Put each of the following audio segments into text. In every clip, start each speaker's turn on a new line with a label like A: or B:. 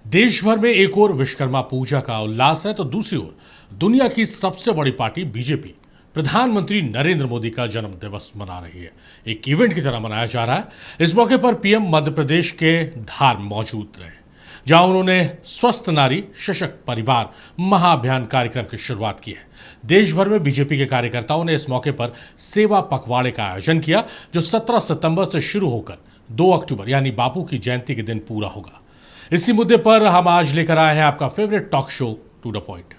A: देश भर में एक ओर विश्वकर्मा पूजा का उल्लास है तो दूसरी ओर दुनिया की सबसे बड़ी पार्टी बीजेपी प्रधानमंत्री नरेंद्र मोदी का जन्म दिवस मना रही है। एक इवेंट की तरह मनाया जा रहा है। इस मौके पर पीएम मध्य प्रदेश के धार मौजूद रहे, जहां उन्होंने स्वस्थ नारी सशक्त परिवार महाअभियान कार्यक्रम की शुरुआत की है। देश भर में बीजेपी के कार्यकर्ताओं ने इस मौके पर सेवा पखवाड़े का आयोजन किया, जो 17 सितंबर से शुरू होकर 2 अक्टूबर यानी बापू की जयंती के दिन पूरा होगा। इसी मुद्दे पर हम आज लेकर आए हैं आपका favourite talk show to the point.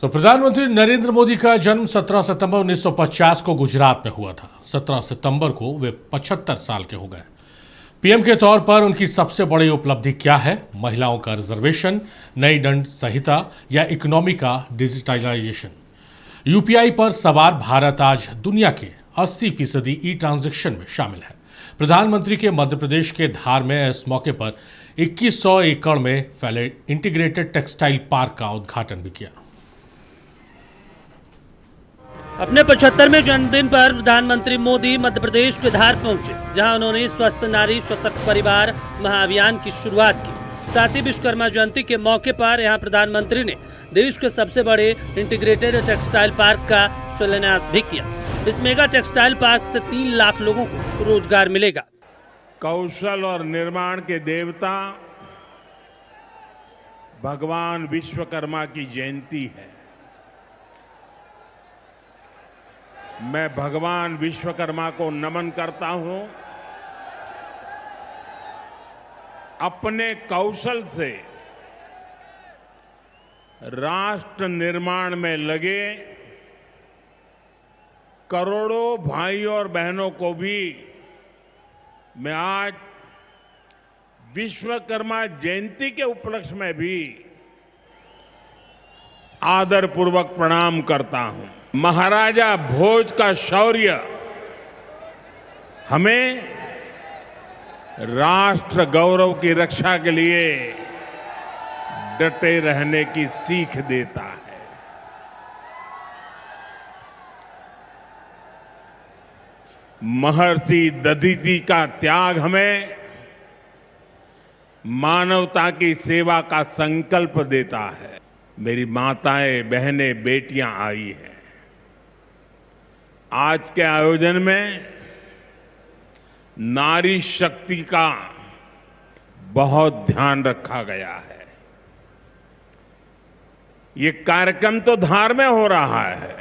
A: तो प्रधानमंत्री नरेंद्र मोदी का जन्म 17 सितंबर 1950 को गुजरात में हुआ था। 17 सितंबर को वे 75 साल के हो गए। पीएम के तौर पर उनकी सबसे बड़ी उपलब्धि क्या है? महिलाओं का रिजर्वेशन, नई दंड संहिता या इकोनॉमी का डिजिटलाइजेशन? यूपीआई पर सवार भारत आज दुनिया के 80% ई ट्रांजैक्शन में शामिल है। प्रधानमंत्री के मध्य प्रदेश के धार में इस मौके पर 2100 एकड़ में फैले इंटीग्रेटेड टेक्सटाइल पार्क का उद्घाटन भी किया।
B: अपने 75वें जन्मदिन पर प्रधानमंत्री मोदी मध्य प्रदेश के धार पहुंचे, जहां उन्होंने स्वस्थ नारी सशक्त परिवार महाअभियान की शुरुआत की। साथ ही विश्वकर्मा जयंती के मौके पर यहां प्रधानमंत्री ने देश के सबसे बड़े इंटीग्रेटेड टेक्सटाइल पार्क का शिलान्यास भी किया। इस मेगा टेक्सटाइल पार्क से 3 लाख लोगों को रोजगार मिलेगा।
C: कौशल और निर्माण के देवता भगवान विश्वकर्मा की जयंती है। मैं भगवान विश्वकर्मा को नमन करता हूं। अपने कौशल से राष्ट्र निर्माण में लगे करोड़ों भाइयों और बहनों को भी मैं आज विश्वकर्मा जयंती के उपलक्ष्य में भी आदरपूर्वक प्रणाम करता हूं। महाराजा भोज का शौर्य हमें राष्ट्र गौरव की रक्षा के लिए डटे रहने की सीख देता है। महर्षि दधीचि का त्याग हमें मानवता की सेवा का संकल्प देता है। मेरी माताएं, बहनें, बेटियां आई हैं। आज के आयोजन में नारी शक्ति का बहुत ध्यान रखा गया है। ये कार्यक्रम तो धार में हो रहा है,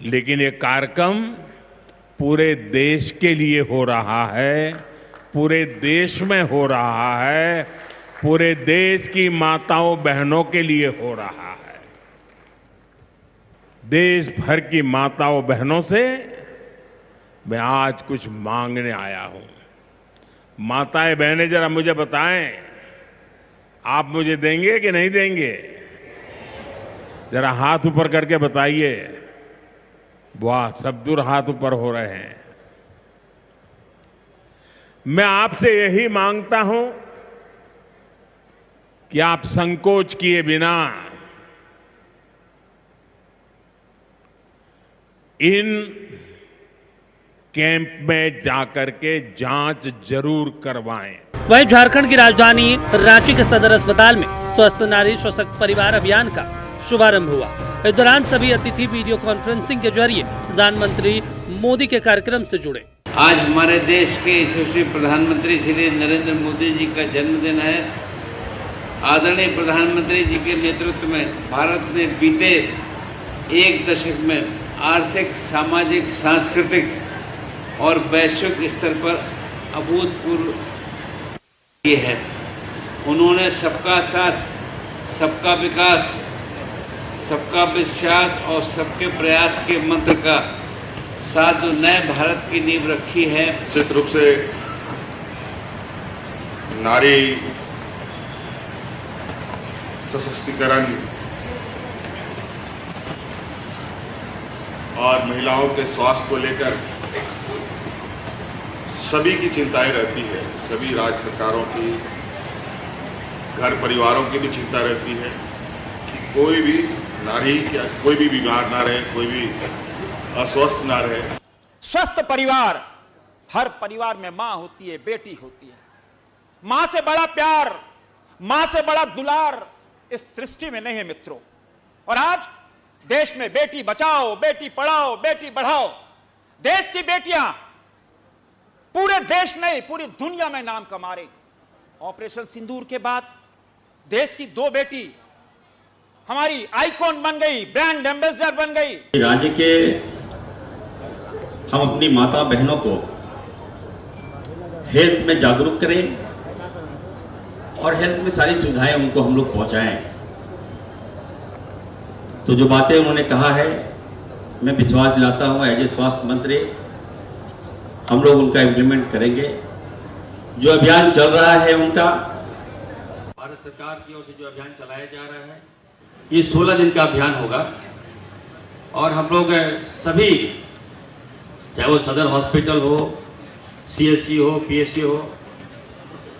C: लेकिन ये कार्यक्रम पूरे देश के लिए हो रहा है, पूरे देश में हो रहा है, पूरे देश की माताओं बहनों के लिए हो रहा है। देश भर की माताओं बहनों से मैं आज कुछ मांगने आया हूं। माताएं बहनें, जरा मुझे बताएं, आप मुझे देंगे कि नहीं देंगे? जरा हाथ ऊपर करके बताइए। वाह, सब दूर हाथ ऊपर हो रहे हैं। मैं आपसे यही मांगता हूं कि आप संकोच किए बिना इन कैंप में जाकर के जांच जरूर करवाएं।
B: वहीं झारखंड की राजधानी रांची के सदर अस्पताल में स्वस्थ नारी सशक्त परिवार अभियान का शुभारंभ हुआ। इस दौरान सभी अतिथि वीडियो कॉन्फ्रेंसिंग के जरिए प्रधानमंत्री मोदी के कार्यक्रम से जुड़े।
D: आज हमारे देश के यशस्वी प्रधानमंत्री श्री नरेंद्र मोदी जी का जन्मदिन है। आदरणीय प्रधानमंत्री जी के नेतृत्व में भारत ने बीते 1 दशक में आर्थिक, सामाजिक, सांस्कृतिक और वैश्विक स्तर पर अभूतपूर्व किए हैं। उन्होंने सबका साथ, सबका विकास, सबका विश्वास और सबके प्रयास के मंत्र का साथ जो नए भारत की नींव रखी है।
E: निश्चित रूप से नारी सशक्तिकरण और महिलाओं के स्वास्थ्य को लेकर सभी की चिंताएं रहती है। सभी राज्य सरकारों की, घर परिवारों की भी चिंता रहती है कि कोई भी नारी या कोई भी बीमार ना रहे, कोई भी अस्वस्थ ना रहे।
F: स्वस्थ परिवार हर परिवार में मां होती है, बेटी होती है। मां से बड़ा प्यार, मां से बड़ा दुलार इस सृष्टि में नहीं है मित्रों। और आज देश में बेटी बचाओ, बेटी पढ़ाओ, बेटी बढ़ाओ, देश की बेटियां पूरे देश नहीं पूरी दुनिया में नाम कमा रही। ऑपरेशन सिंदूर के बाद देश की 2 बेटी हमारी आइकॉन बन गई, ब्रांड एम्बेसडर बन गई।
G: राज्य के हम अपनी माता बहनों को हेल्थ में जागरूक करें और हेल्थ में सारी सुविधाएं उनको हम लोग पहुंचाएं। तो जो बातें उन्होंने कहा है, मैं विश्वास दिलाता हूं एज ए स्वास्थ्य मंत्री हम लोग उनका इम्प्लीमेंट करेंगे। जो अभियान चल रहा है उनका, भारत सरकार की ओर से जो अभियान चलाया जा रहा है, ये 16 दिन का अभियान होगा। और हम लोग सभी, चाहे वो सदर हॉस्पिटल हो, सीएससी हो, पीएससी हो,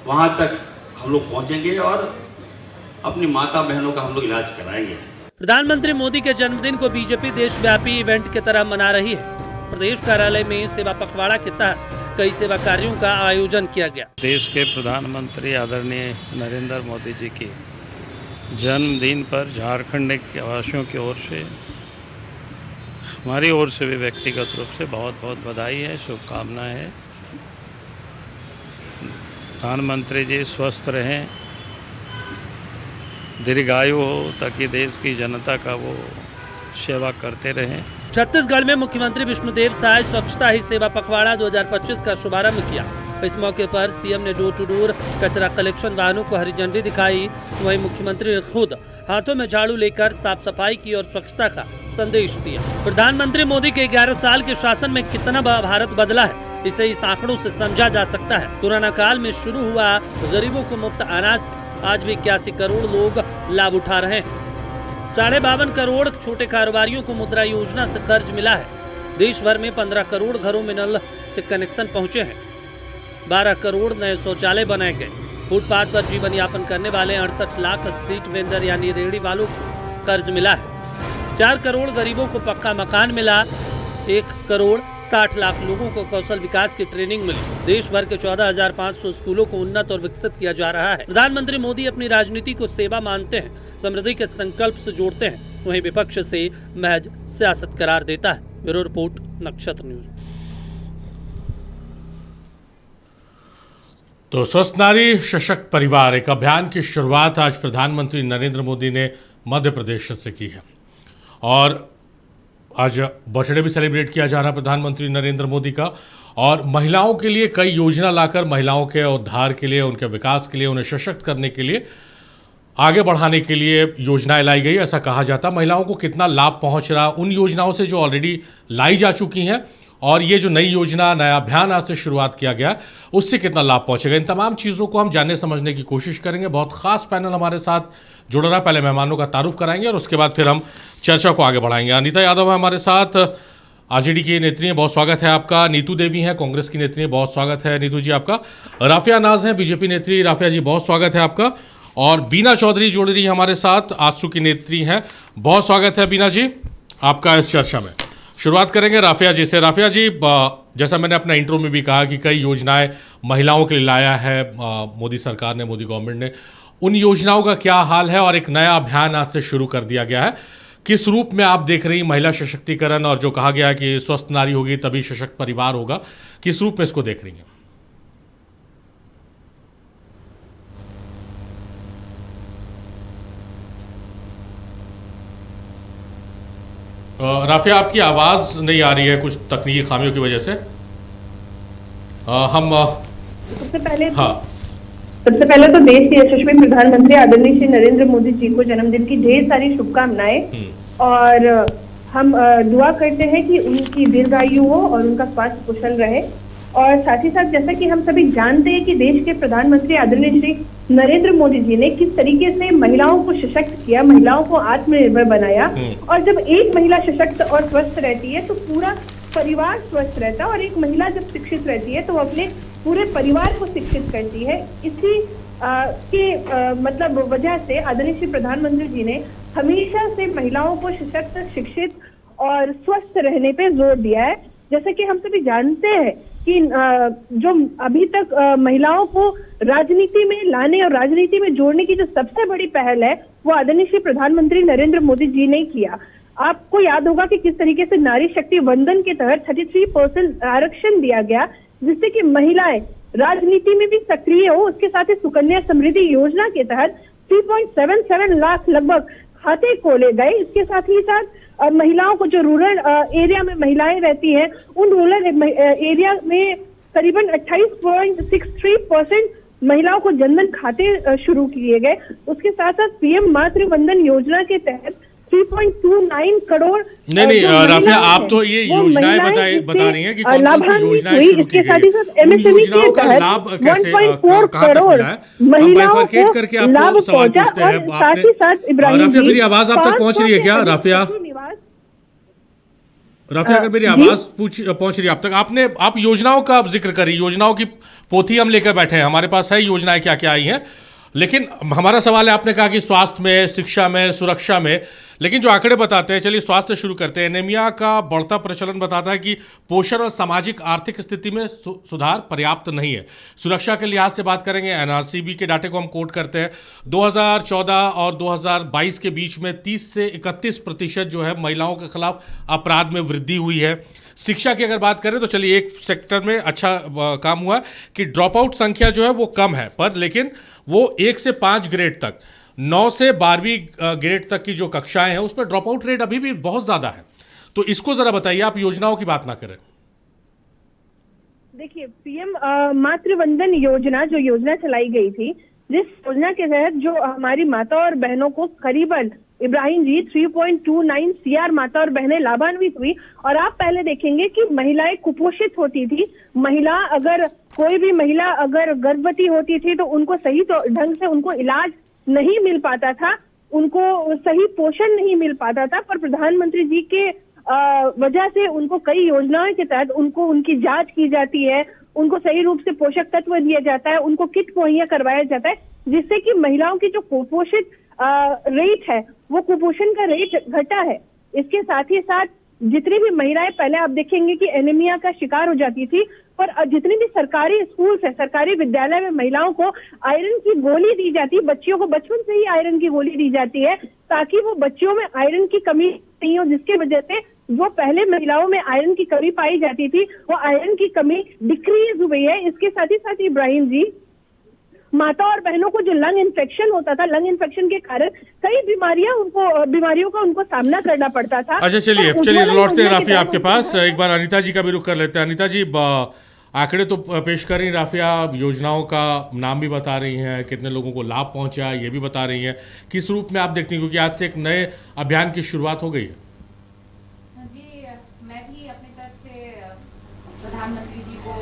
G: वहां तक हम लोग पहुंचेंगे और अपनी माता बहनों का हम लोग इलाज कराएंगे।
B: प्रधानमंत्री मोदी के जन्मदिन को बीजेपी देशव्यापी इवेंट की तरह मना रही है। प्रदेश कार्यालय में सेवा पखवाड़ा के तहत कई सेवा कार्यों का आयोजन किया गया।
H: देश के प्रधानमंत्री आदरणीय नरेंद्र मोदी जी के जन्मदिन पर झारखंड के वासियों की ओर से, हमारी ओर से भी व्यक्तिगत रूप से बहुत बहुत बधाई है, शुभकामनाएं हैं। प्रधानमंत्री जी स्वस्थ रहें, दीर्घायु हो, ताकि देश की जनता का वो सेवा करते रहें।
B: छत्तीसगढ़ में मुख्यमंत्री विष्णुदेव साय स्वच्छता ही सेवा पखवाड़ा 2025 का शुभारंभ किया। इस मौके पर सीएम ने डोर टू डोर कचरा कलेक्शन वाहनों को हरी झंडी दिखाई। वहीं मुख्यमंत्री ने खुद हाथों में झाड़ू लेकर साफ सफाई की और स्वच्छता का संदेश दिया। प्रधानमंत्री मोदी के 11 साल के शासन में कितना भारत बदला है, इसे इस आंकड़ों से समझा जा सकता है। कोरोना काल में शुरू हुआ गरीबों को मुफ्त अनाज से आज भी 81 करोड़ लोग लाभ उठा रहे हैं। 52.5 करोड़ छोटे कारोबारियों को मुद्रा योजना से कर्ज मिला है। देश भर में 15 करोड़ घरों में नल से कनेक्शन पहुंचे हैं। 12 करोड़ नए शौचालय बनाए गए। फुटपाथ पर जीवन यापन करने वाले 68 लाख स्ट्रीट वेंडर यानी रेहड़ी वालों को कर्ज मिला है। 4 करोड़ गरीबों को पक्का मकान मिला। 1 करोड़ 60 लाख लोगों को कौशल विकास की ट्रेनिंग मिली। देश भर के 14,500 स्कूलों को उन्नत और विकसित किया जा रहा है। प्रधानमंत्री मोदी अपनी राजनीति को सेवा मानते हैं, समृद्धि के संकल्प से जोड़ते हैं, वहीं विपक्ष से महज सियासत करार देता है। ब्यूरो रिपोर्ट, नक्षत्र न्यूज।
A: तो स्वस्थ नारी सशक्त परिवार एक अभियान की शुरुआत आज प्रधानमंत्री नरेंद्र मोदी ने मध्य प्रदेश से की है और आज बर्थडे भी सेलिब्रेट किया जा रहा है प्रधानमंत्री नरेंद्र मोदी का। और महिलाओं के लिए कई योजना लाकर महिलाओं के उद्धार के लिए, उनके विकास के लिए, उन्हें सशक्त करने के लिए, आगे बढ़ाने के लिए योजनाएं लाई गई। ऐसा कहा जाता महिलाओं को कितना लाभ पहुंच रहा उन योजनाओं से जो ऑलरेडी लाई जा चुकी हैं और ये जो नई योजना, नया अभियान आज से शुरुआत किया गया, उससे कितना लाभ पहुंचेगा। इन तमाम चीज़ों को हम जानने समझने की कोशिश करेंगे। बहुत खास पैनल हमारे साथ जुड़ रहा है। पहले मेहमानों का तारुफ कराएंगे और उसके बाद फिर हम चर्चा को आगे बढ़ाएंगे। अनीता यादव है हमारे साथ, आरजेडी की नेत्री हैं, बहुत स्वागत है आपका। नीतू देवी हैं, कांग्रेस की नेत्री हैं, बहुत स्वागत है नीतू जी आपका। राफिया नाज हैं, बीजेपी नेत्री, राफिया जी बहुत स्वागत है आपका। और बीना चौधरी जुड़ रही है हमारे साथ, आजसू की नेत्री हैं, बहुत स्वागत है बीना जी आपका इस चर्चा में। शुरुआत करेंगे राफिया जी से। राफिया जी, जैसा मैंने अपना इंट्रो में भी कहा कि कई योजनाएं महिलाओं के लिए लाया है मोदी सरकार ने, मोदी गवर्नमेंट ने। उन योजनाओं का क्या हाल है और एक नया अभियान आज से शुरू कर दिया गया है, किस रूप में आप देख रही महिला सशक्तिकरण और जो कहा गया है कि स्वस्थ नारी होगी तभी सशक्त परिवार होगा, किस रूप में इसको देख रही हैं? राफिया, आपकी आवाज़ नहीं आ रही है कुछ तकनीकी खामियों की वजह से।
I: सबसे पहले तो देश के यशस्वी प्रधानमंत्री आदरणीय श्री नरेंद्र मोदी जी को जन्मदिन की ढेर सारी शुभकामनाएं और हम दुआ करते हैं कि उनकी दीर्घायु हो और उनका स्वास्थ्य कुशल रहे। और साथ ही साथ जैसा कि हम सभी जानते हैं कि देश के प्रधानमंत्री आदरणीय श्री नरेंद्र मोदी जी ने किस तरीके से महिलाओं को सशक्त किया, महिलाओं को आत्मनिर्भर बनाया। और जब एक महिला सशक्त और स्वस्थ रहती है तो पूरा परिवार स्वस्थ रहता है और एक महिला जब शिक्षित रहती है तो वो अपने पूरे परिवार को शिक्षित करती है। इसी मतलब वजह से आदरणीय श्री प्रधानमंत्री जी ने हमेशा से महिलाओं को सशक्त, शिक्षित और स्वस्थ रहने पे जोर दिया है। जैसे कि हम सभी जानते हैं कि जो अभी तक महिलाओं को राजनीति में लाने और राजनीति में जोड़ने की जो सबसे बड़ी पहल है वो आदरणीय श्री प्रधानमंत्री नरेंद्र मोदी जी ने किया। आपको याद होगा कि किस तरीके से नारी शक्ति वंदन के तहत 33% आरक्षण दिया गया, जिससे कि महिलाएं राजनीति में भी सक्रिय हो। उसके साथ ही सुकन्या समृद्धि योजना के तहत 3.77 लाख लगभग खाते खोले गए। इसके साथ ही साथ महिलाओं को जो रूरल एरिया में महिलाएं रहती हैं, उन रूरल एरिया में करीबन 28.63% महिलाओं को जनधन खाते शुरू किए गए। उसके साथ साथ पीएम मातृ वंदन योजना के तहत 3.29 करोड़
A: नहीं राफिया, आप तो ये योजनाएं बता रही हैं कि कौन कौन सी योजनाएं शुरू की गई, उन योजनाओं का लाभ कैसे कहां तक मिला है, हम बाइफरकेट करके आपको सवाल पूछते हैं। राफिया, मेरी आवाज आप तक पहुंच रही है क्या? राफिया, अगर मेरी आवाज पहुंच रही है आप तक, आप योजनाओं का जिक्र करिए। योजनाओं की पोथी हम लेकर बैठे हैं, हमारे पास है योजनाएं क्या क्या आई हैं, लेकिन हमारा सवाल है, आपने कहा कि स्वास्थ्य में, शिक्षा में, सुरक्षा में, लेकिन जो आंकड़े बताते हैं, चलिए स्वास्थ्य से शुरू करते हैं। एनीमिया का बढ़ता प्रचलन बताता है कि पोषण और सामाजिक आर्थिक स्थिति में सुधार पर्याप्त नहीं है। सुरक्षा के लिहाज से बात करेंगे, एनआरसीबी के डाटे को हम कोट करते हैं, 2014 और 2022 के बीच में 30 से 31% जो है महिलाओं के खिलाफ अपराध में वृद्धि हुई है। शिक्षा की अगर बात करें तो चलिए एक सेक्टर में अच्छा काम हुआ कि ड्रॉप आउट संख्या जो है वो कम है, पर लेकिन वो 1 से 5 ग्रेड तक, 9 से 12वीं ग्रेड तक की जो कक्षाएं हैं उसमें ड्रॉप आउट रेट अभी भी बहुत ज्यादा है। तो इसको जरा बताइए, आप योजनाओं की बात ना करें।
I: देखिए, पीएम मातृ वंदन योजना जो योजना चलाई गई थी, जिस योजना के तहत जो हमारी माता और बहनों को करीबन इब्राहिम जी 3.29 CR माता और बहनें लाभान्वित हुई। और आप पहले देखेंगे कि महिलाएं कुपोषित होती थी। कोई भी महिला अगर गर्भवती होती थी तो उनको सही तो ढंग से उनको इलाज नहीं मिल पाता था, उनको सही पोषण नहीं मिल पाता था। पर प्रधानमंत्री जी के वजह से उनको कई योजनाओं के तहत उनको उनकी जांच की जाती है, उनको सही रूप से पोषक तत्व दिया जाता है, उनको किट मुहैया करवाया जाता है, जिससे कि महिलाओं की जो कुपोषित रेट है वो कुपोषण का रेट घटा है। इसके साथ ही साथ जितनी भी महिलाएं, पहले आप देखेंगे कि एनीमिया का शिकार हो जाती थी, पर जितनी भी सरकारी स्कूल है, सरकारी विद्यालय में महिलाओं को आयरन की गोली दी जाती है। बच्चियों को बचपन से ही आयरन की गोली दी जाती है ताकि वो बच्चियों में आयरन की कमी नहीं हो, जिसके वजह से जो पहले महिलाओं में आयरन की कमी पाई जाती थी वो आयरन की कमी डिक्रीज हुई है। इसके साथ ही साथ इब्राहिम जी, माता और बहनों को जो लंग इन्फेक्शन होता था, लंग इन्फेक्शन के कारण कई बीमारियों का उनको सामना करना पड़ता था।
A: अच्छा, चलिए लौटते हैं राफिया आपके पास। एक बार अनीता जी का भी रुख कर लेते हैं। अनीता जी, आंकड़े तो पेश कर रही हैं राफिया, योजनाओं का नाम भी बता रही हैं, कितने लोगों को लाभ पहुंचा ये भी बता रही हैं, किस रूप में आप देखती हैं, क्योंकि आज से एक नए अभियान की शुरुआत हो गई है।
J: जी, मैं भी अपनी तरफ से प्रधानमंत्री जी को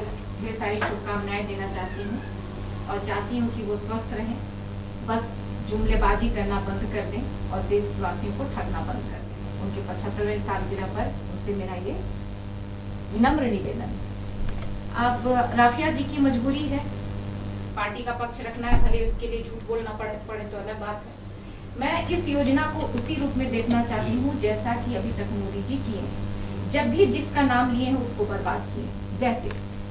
J: ढेर सारी शुभकामनाएं देना चाहती हूँ और चाहती हूँ कि वो स्वस्थ रहें, बस जुमलेबाजी करना बंद कर दें और देशवासियों को ठगना बंद कर दें। उनके 75वें सालगिरह पर उनसे मेरा ये नम्र निवेदन है। अब राफिया जी की मजबूरी है, पार्टी का पक्ष रखना है, भले उसके लिए झूठ बोलना पड़े तो अलग बात है। मैं इस योजना को उसी रूप में देखना चाहती हूँ जैसा कि अभी तक मोदी जी किए हैं। जब भी जिसका नाम लिए हैं उसको बर्बाद किए। जैसे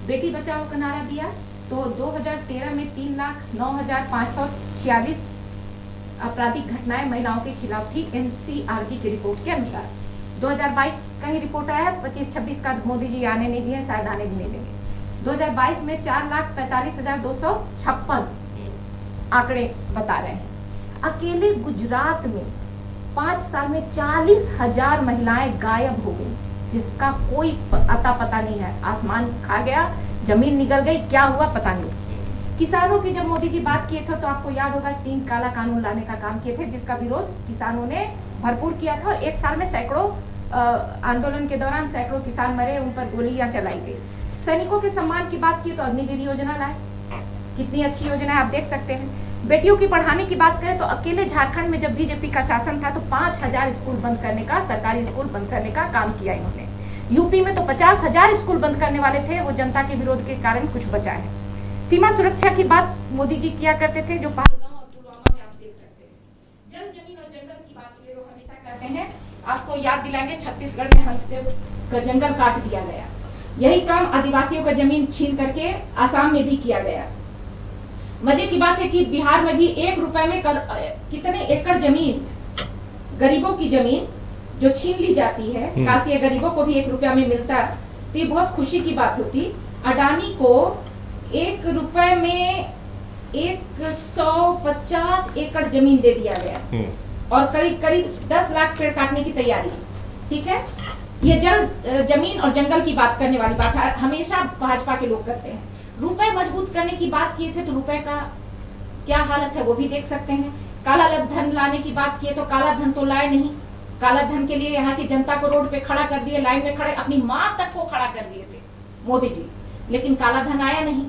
J: बेटी बचाओ का नारा दिया तो 2013 में 3,09,546 आपराधिक घटनाएं महिलाओं के खिलाफ थी। NCRB की रिपोर्ट के अनुसार 2022 का ही रिपोर्ट आया है, 25-26 का मोदी जी आने नहीं दिए, शायद आने भी नहीं देंगे। 2022 में 4,45,256 आंकड़े बता रहे हैं। अकेले गुजरात में 5 साल में 40,000 महिलाएं गायब हो गई, जिसका कोई अता पता नहीं है। आसमान खा गया, जमीन निकल गई, क्या हुआ पता नहीं। किसानों की जब मोदी जी बात किए थे तो आपको याद होगा 3 काला कानून लाने का काम किए थे, जिसका विरोध किसानों ने भरपूर किया था और 1 साल में सैकड़ों आंदोलन के दौरान सैकड़ों किसान मरे, उन पर गोलियां चलाई गई। सैनिकों के सम्मान की बात की तो अग्निवीर योजना लाए, कितनी अच्छी योजना है, आप देख सकते हैं। बेटियों की पढ़ाने की बात करें तो अकेले झारखंड में जब बीजेपी का शासन था तो 5,000 स्कूल बंद करने का, सरकारी स्कूल बंद करने का काम किया इन्होंने। यूपी में तो 50,000 स्कूल बंद करने वाले थे, वो जनता के विरोध के कारण कुछ बचा है। सीमा सुरक्षा की बात मोदी जी किया करते थे, जो पहलगाम और पुलवामा में आप देख सकते हैं। जल, जमीन और जंगल की बात ये लोग हमेशा करते हैं। आपको याद दिलाएंगे, छत्तीसगढ़ में हंसदेव का जंगल काट दिया गया। यही काम आदिवासियों का जमीन छीन करके आसाम में भी किया गया। मजे की बात है कि बिहार में भी 1 रुपए में कितने एकड़ जमीन, गरीबों की जमीन जो छीन ली जाती है, काशी गरीबों को भी 1 रुपया में मिलता तो ये बहुत खुशी की बात होती। अडानी को 1 रुपए में 150 एकड़ जमीन दे दिया गया और करीब 10 लाख पेड़ काटने की तैयारी। ठीक है, ये जमीन और जंगल की बात करने वाली बात है, हमेशा भाजपा के लोग करते हैं। रुपए मजबूत करने की बात किए थे तो रुपए का क्या हालत है वो भी देख सकते हैं। काला धन लाने की बात किए तो काला धन तो लाए नहीं। काला धन के लिए यहाँ की जनता को रोड पे खड़ा कर दिए, लाइन में खड़े, अपनी माँ तक को खड़ा कर दिए थे मोदी जी, लेकिन काला धन आया नहीं।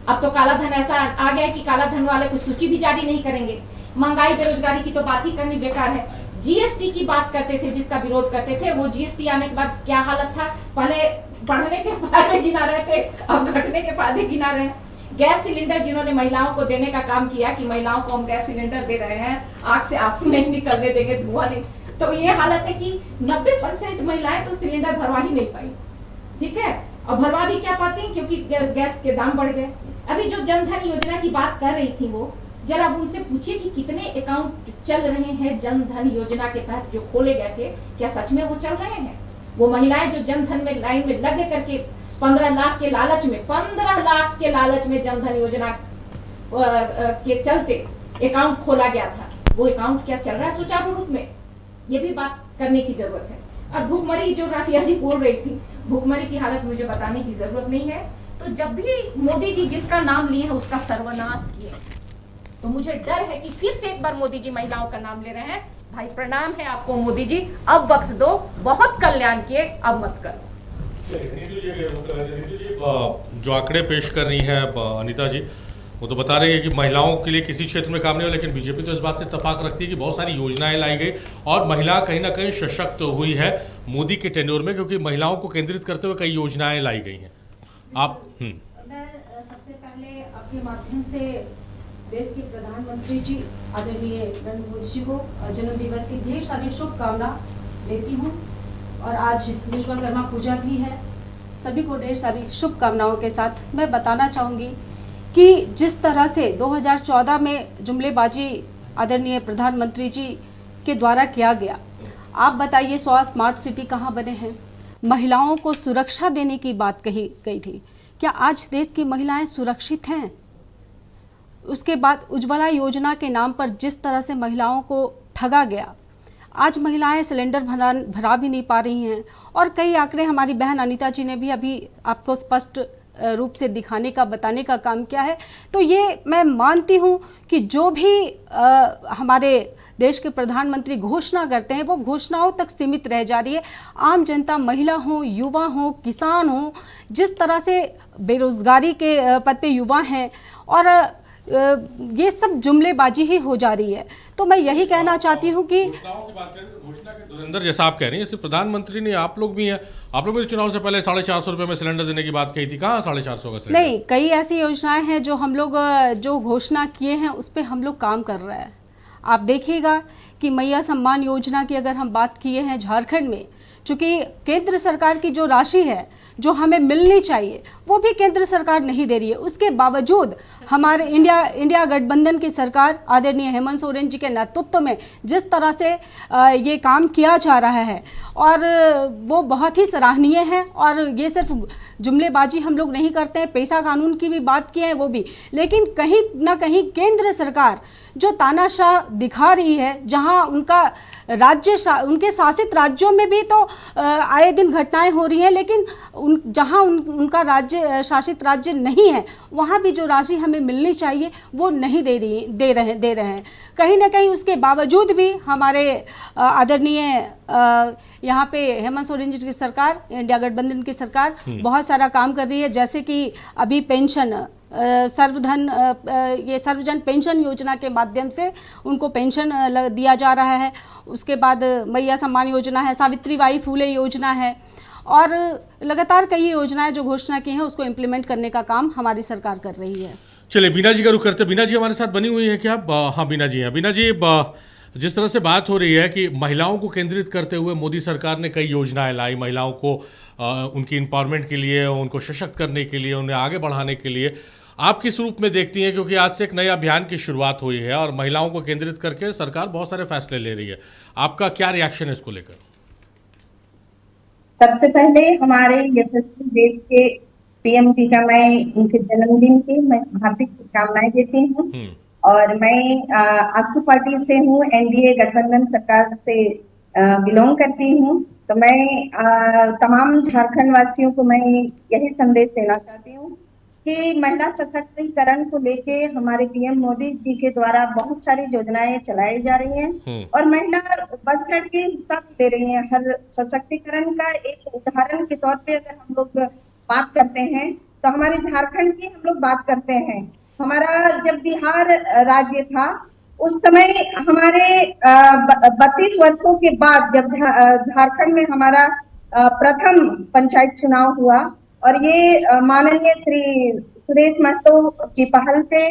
J: अब तो काला धन ऐसा आ गया है कि काला धन वाले को सूची भी जारी नहीं करेंगे। महंगाई बेरोजगारी की तो बात ही करनी बेकार है। जीएसटी की बात करते थे, जिसका विरोध करते थे, वो जीएसटी आने के बाद क्या हालत था, पहले बढ़ने के फायदे गिना रहे थे, अब घटने के फायदे गिना रहे हैं। गैस सिलेंडर जिन्होंने महिलाओं को देने का काम किया कि महिलाओं को हम गैस सिलेंडर दे रहे हैं, आंख से आंसू नहीं निकलने देंगे, धुआं नहीं, तो ये हालत है कि 90% महिलाएं तो सिलेंडर भरवा ही नहीं पाई। ठीक है, और भरवा भी क्या पाती हैं क्योंकि गैस के दाम बढ़ गए। अभी जो जनधन योजना की बात कर रही थी वो जरा अब उनसे पूछिए कि कितने अकाउंट चल रहे हैं जनधन योजना के तहत जो खोले गए थे, क्या सच में वो चल रहे हैं? वो महिलाएं जो जनधन में लाइन में लगे करके 15 लाख के लालच में जनधन योजना के चलते अकाउंट खोला गया था, वो अकाउंट क्या चल रहा है सुचारू रूप में? ये भी बात करने की जरूरत है। और भूखमरी जो राफिया जी बोल रही थी, भूखमरी की हालत मुझे बताने की जरूरत नहीं है। तो जब भी मोदी जी जिसका नाम लिए हैं उसका सर्वनाश किए, तो मुझे डर है कि फिर से एक बार मोदी जी महिलाओं का नाम ले रहे हैं। भाई प्रणाम है आपको मोदी जी, अब बख्श दो, बहुत कल्याण किए, अब मत करो।
A: जो आंकड़े पेश कर रही हैं अनीता जी, वो तो बता रही है कि महिलाओं के लिए किसी क्षेत्र में काम नहीं हो, लेकिन बीजेपी तो इस बात से इत्तेफाक रखती है कि बहुत सारी योजनाएं लाई गई और महिला कहीं ना कहीं सशक्त हुई है मोदी के टेन्योर में, क्योंकि महिलाओं को केंद्रित करते हुए कई योजनाएं लाई गई हैं। आप
K: मैं सबसे पहले आपके माध्यम से देश के प्रधानमंत्री जी आदरणीय नरेंद्र मोदी जी को जन्म दिवस की ढेर सारी शुभकामना देती हूँ और आज विश्वकर्मा पूजा भी है। सभी को ढेर सारी शुभकामनाओं के साथ मैं बताना चाहूँगी कि जिस तरह से 2014 में जुमलेबाजी आदरणीय प्रधानमंत्री जी के द्वारा किया गया, आप बताइए 100 स्मार्ट सिटी कहाँ बने हैं? महिलाओं को सुरक्षा देने की बात कही गई थी, क्या आज देश की महिलाएं सुरक्षित हैं? उसके बाद उज्ज्वला योजना के नाम पर जिस तरह से महिलाओं को ठगा गया, आज महिलाएं सिलेंडर भरा भी नहीं पा रही हैं। और कई आंकड़े हमारी बहन अनीता जी ने भी अभी आपको स्पष्ट रूप से दिखाने का, बताने का काम किया है। तो ये मैं मानती हूँ कि जो भी हमारे देश के प्रधानमंत्री घोषणा करते हैं वो घोषणाओं तक सीमित रह जा रही है। आम जनता, महिला हो, युवा हो, किसान हो, जिस तरह से बेरोजगारी के पद पे युवा हैं और ये सब जुमलेबाजी ही हो जा रही है। तो मैं यही कहना चाहती हूँ कि
A: घोषणा के धुरंधर जैसा आप कह रही हैं, सिर्फ प्रधानमंत्री नहीं, आप लोग भी हैं। आप लोग भी चुनाव से पहले 450 रुपये में सिलेंडर देने की बात कही थी, कहाँ 450 का सिलेंडर?
K: नहीं, कई ऐसी योजनाएं हैं जो हम लोग जो घोषणा किए हैं उस पर हम लोग काम कर रहे हैं। आप देखिएगा कि मैया सम्मान योजना की अगर हम बात किए हैं झारखंड में, चूँकि केंद्र सरकार की जो राशि है जो हमें मिलनी चाहिए वो भी केंद्र सरकार नहीं दे रही है। उसके बावजूद हमारे इंडिया गठबंधन की सरकार आदरणीय हेमंत सोरेन जी के नेतृत्व में जिस तरह से ये काम किया जा रहा है और वो बहुत ही सराहनीय है। और ये सिर्फ जुमलेबाजी हम लोग नहीं करते हैं, पेशा कानून की भी बात की है वो भी, लेकिन कहीं ना कहीं केंद्र सरकार जो तानाशाह दिखा रही है, जहां उनका उनके शासित राज्यों में भी तो आए दिन घटनाएं हो रही हैं, लेकिन जहां उनका राज्य शासित राज्य नहीं है वहां भी जो राशि हमें मिलनी चाहिए वो नहीं दे रहे हैं। कहीं ना कहीं उसके बावजूद भी हमारे आदरणीय यहाँ पे हेमंत सोरेन जी की सरकार, इंडिया गठबंधन की सरकार बहुत सारा काम कर रही है। जैसे कि अभी पेंशन ये सर्वजन पेंशन योजना के माध्यम से उनको पेंशन दिया जा रहा है। उसके बाद मैया सम्मान योजना है, सावित्री बाई फुले योजना है और लगातार कई योजनाएं जो घोषणा की हैं उसको इम्प्लीमेंट करने का काम हमारी सरकार कर रही है।
A: चलिए बीना जी का रुख करते। बीना जी हमारे साथ बनी हुई है क्या? हाँ बीना जी हैं। बीना जी, जिस तरह से बात हो रही है कि महिलाओं को केंद्रित करते हुए मोदी सरकार ने कई योजनाएं लाई, महिलाओं को उनकी एम्पावरमेंट के लिए, उनको सशक्त करने के लिए, उन्हें आगे बढ़ाने के लिए, आप किस रूप में देखती हैं? क्योंकि आज से एक नए अभियान की शुरुआत हुई है और महिलाओं को केंद्रित करके सरकार बहुत सारे फैसले ले रही है। आपका क्या रिएक्शन है इसको लेकर?
I: सबसे पहले हमारे यशस्वी देश के पीएम जी का मैं उनके जन्मदिन की मैं हार्दिक शुभकामनाएं देती हूँ। और मैं आजसू पार्टी से हूँ, एनडीए गठबंधन सरकार से बिलोंग करती हूँ। तो मैं तमाम झारखंड वासियों को मैं यही संदेश देना चाहती हूँ कि महिला सशक्तिकरण को लेके हमारे पीएम मोदी जी के द्वारा बहुत सारी योजनाएं चलाई जा रही हैं और महिला बढ़ चढ़ के हिस्सा ले रही हैं। हर सशक्तिकरण का एक उदाहरण के तौर पे अगर हम लोग बात करते हैं तो हमारे झारखंड की हम लोग बात करते हैं। हमारा जब बिहार राज्य था उस समय हमारे 32 वर्षों के बाद जब झारखंड में हमारा प्रथम पंचायत चुनाव हुआ और ये माननीय श्री सुरेश महतो की पहल पे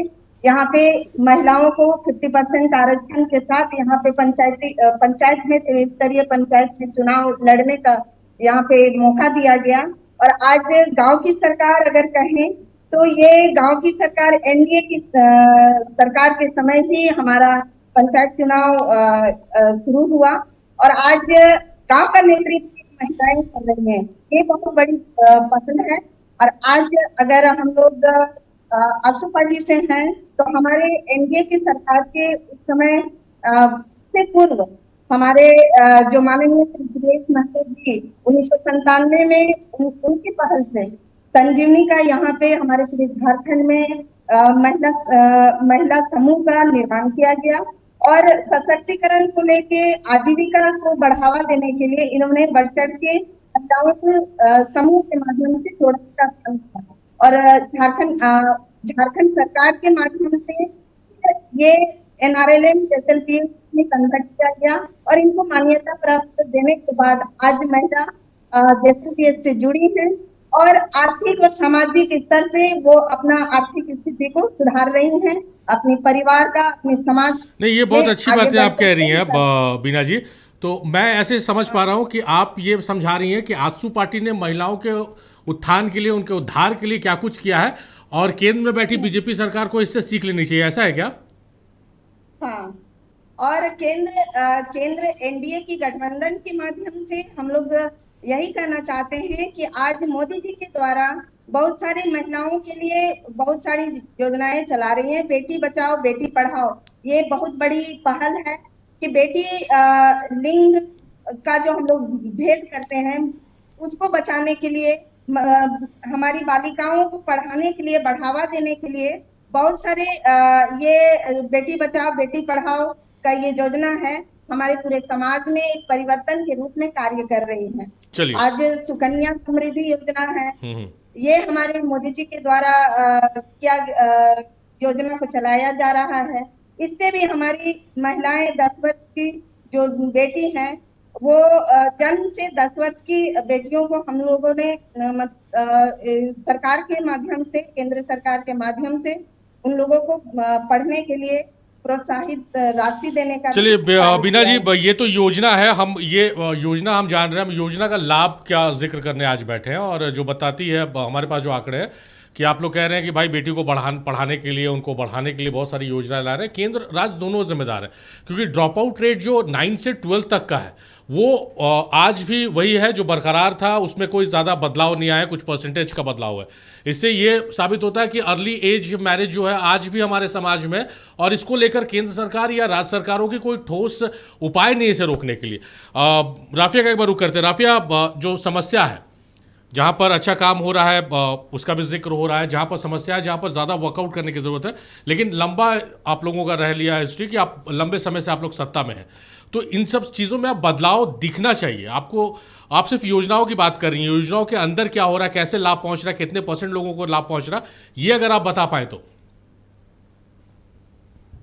I: यहाँ पे महिलाओं को 50% आरक्षण के साथ यहाँ पे पंचायत में त्रिस्तरीय पंचायत में चुनाव लड़ने का यहाँ पे मौका दिया गया। और आज गांव की सरकार अगर कहें तो ये गांव की सरकार एनडीए की सरकार के समय ही हमारा पंचायत चुनाव शुरू हुआ और आज गांव का नेतृत्व महिलाएं कर रही हैं। ये बहुत बड़ी पहल है। और आज अगर हम लोग आजसू पार्टी से हैं तो हमारे एनडीए की सरकार के उस समय से पूर्व हमारे जो माननीय श्री सुरेश महतो जी 1997 में उनकी पहल से संजीवनी का यहाँ पे हमारे पूरे झारखंड में महिला समूह का निर्माण किया गया और सशक्तिकरण को लेके आजीविका को बढ़ावा देने के लिए इन्होंने बढ़ चढ़ के महिलाओं को समूह के माध्यम से जोड़ने का काम किया। और झारखंड सरकार के माध्यम से ये NRLM SLPS में कंडक्ट किया गया और इनको मान्यता प्राप्त देने के बाद आज महिला SLPS से जुड़ी है और आर्थिक और सामाजिक स्तर पे वो अपना आर्थिक स्थिति को सुधार रही हैं, अपने परिवार का, अपने समाज।
A: नहीं, ये बहुत अच्छी बातें आप कह रही हैं बीना जी। तो मैं ऐसे समझ पा रहा हूँ कि आप ये समझा रही हैं कि आजसू पार्टी ने महिलाओं के उत्थान के लिए, उनके उद्धार के लिए क्या कुछ किया है और केंद्र में बैठी बीजेपी सरकार को इससे सीख लेनी चाहिए, ऐसा है क्या?
I: हाँ, और केंद्र एनडीए की गठबंधन के माध्यम से हम लोग यही कहना चाहते हैं कि आज मोदी जी के द्वारा बहुत सारी महिलाओं के लिए बहुत सारी योजनाएं चला रही हैं। बेटी बचाओ बेटी पढ़ाओ ये बहुत बड़ी पहल है कि बेटी लिंग का जो हम लोग भेद करते हैं उसको बचाने के लिए, हमारी बालिकाओं को पढ़ाने के लिए, बढ़ावा देने के लिए बहुत सारे ये बेटी बचाओ बेटी पढ़ाओ का ये योजना है हमारे पूरे समाज में एक परिवर्तन के रूप में कार्य कर रही है। आज सुकन्या समृद्धि योजना है, ये हमारे मोदी जी के द्वारा क्या योजना को चलाया जा रहा है। इससे भी हमारी महिलाएं 10 वर्ष की जो बेटी हैं वो जन्म से 10 वर्ष की बेटियों को हम लोगों ने सरकार के माध्यम से, केंद्र सरकार के माध्यम से उन लोगों को पढ़ने के लिए प्रोत्साहित राशि देने का।
A: चलिए बीना जी, ये तो योजना है, हम ये योजना हम जान रहे हैं, हम योजना का लाभ क्या जिक्र करने आज बैठे हैं और जो बताती है हमारे पास जो आंकड़े हैं कि आप लोग कह रहे हैं कि भाई बेटी को पढ़ाने के लिए, उनको बढ़ाने के लिए बहुत सारी योजनाएं ला रहे हैं। केंद्र राज्य दोनों जिम्मेदार है क्योंकि ड्रॉप आउट रेट जो 9 से 12 तक का है वो आज भी वही है जो बरकरार था, उसमें कोई ज़्यादा बदलाव नहीं आया, कुछ परसेंटेज का बदलाव है। इससे ये साबित होता है कि अर्ली एज मैरिज जो है आज भी हमारे समाज में, और इसको लेकर केंद्र सरकार या राज्य सरकारों की कोई ठोस उपाय नहीं इसे रोकने के लिए। राफिया का एक बार रुक करते हैं। राफिया, जो समस्या है जहाँ पर अच्छा काम हो रहा है उसका भी जिक्र हो रहा है, जहाँ पर समस्या है, जहाँ पर ज़्यादा वर्कआउट करने की ज़रूरत है, लेकिन लंबा आप लोगों का रह लिया हिस्ट्री कि आप लंबे समय से आप लोग सत्ता में हैं, तो इन सब चीज़ों में आप बदलाव दिखना चाहिए आपको। आप सिर्फ योजनाओं की बात कर रही हैं, योजनाओं के अंदर क्या हो रहा है, कैसे लाभ पहुँच रहा है, कितने % लोगों को लाभ पहुँच रहा है, ये अगर आप बता पाएँ तो।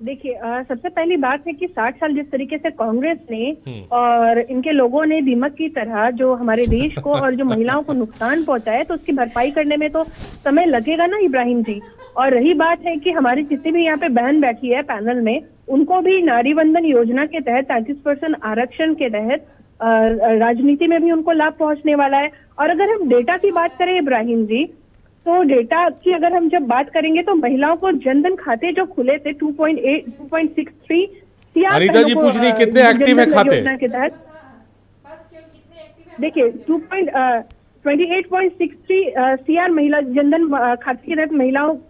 I: देखिए, सबसे पहली बात है कि 60 साल जिस तरीके से कांग्रेस ने और इनके लोगों ने दीमक की तरह जो हमारे देश को और जो महिलाओं को नुकसान पहुंचाया, तो उसकी भरपाई करने में तो समय लगेगा ना इब्राहिम जी। और रही बात है कि हमारी जितनी भी यहाँ पे बहन बैठी है पैनल में, उनको भी नारी वंदन योजना के तहत 33% आरक्षण के तहत राजनीति में भी उनको लाभ पहुंचने वाला है। और अगर हम डेटा की बात करें इब्राहिम जी, तो डेटा की अगर हम जब बात करेंगे तो महिलाओं को जनधन खाते जो खुले थे 2.63
A: अनीता जी पूछ रही कितने एक्टिव है खाते
I: योजना के तहत। देखिए 28.63 CR महिला जनधन खाते के तहत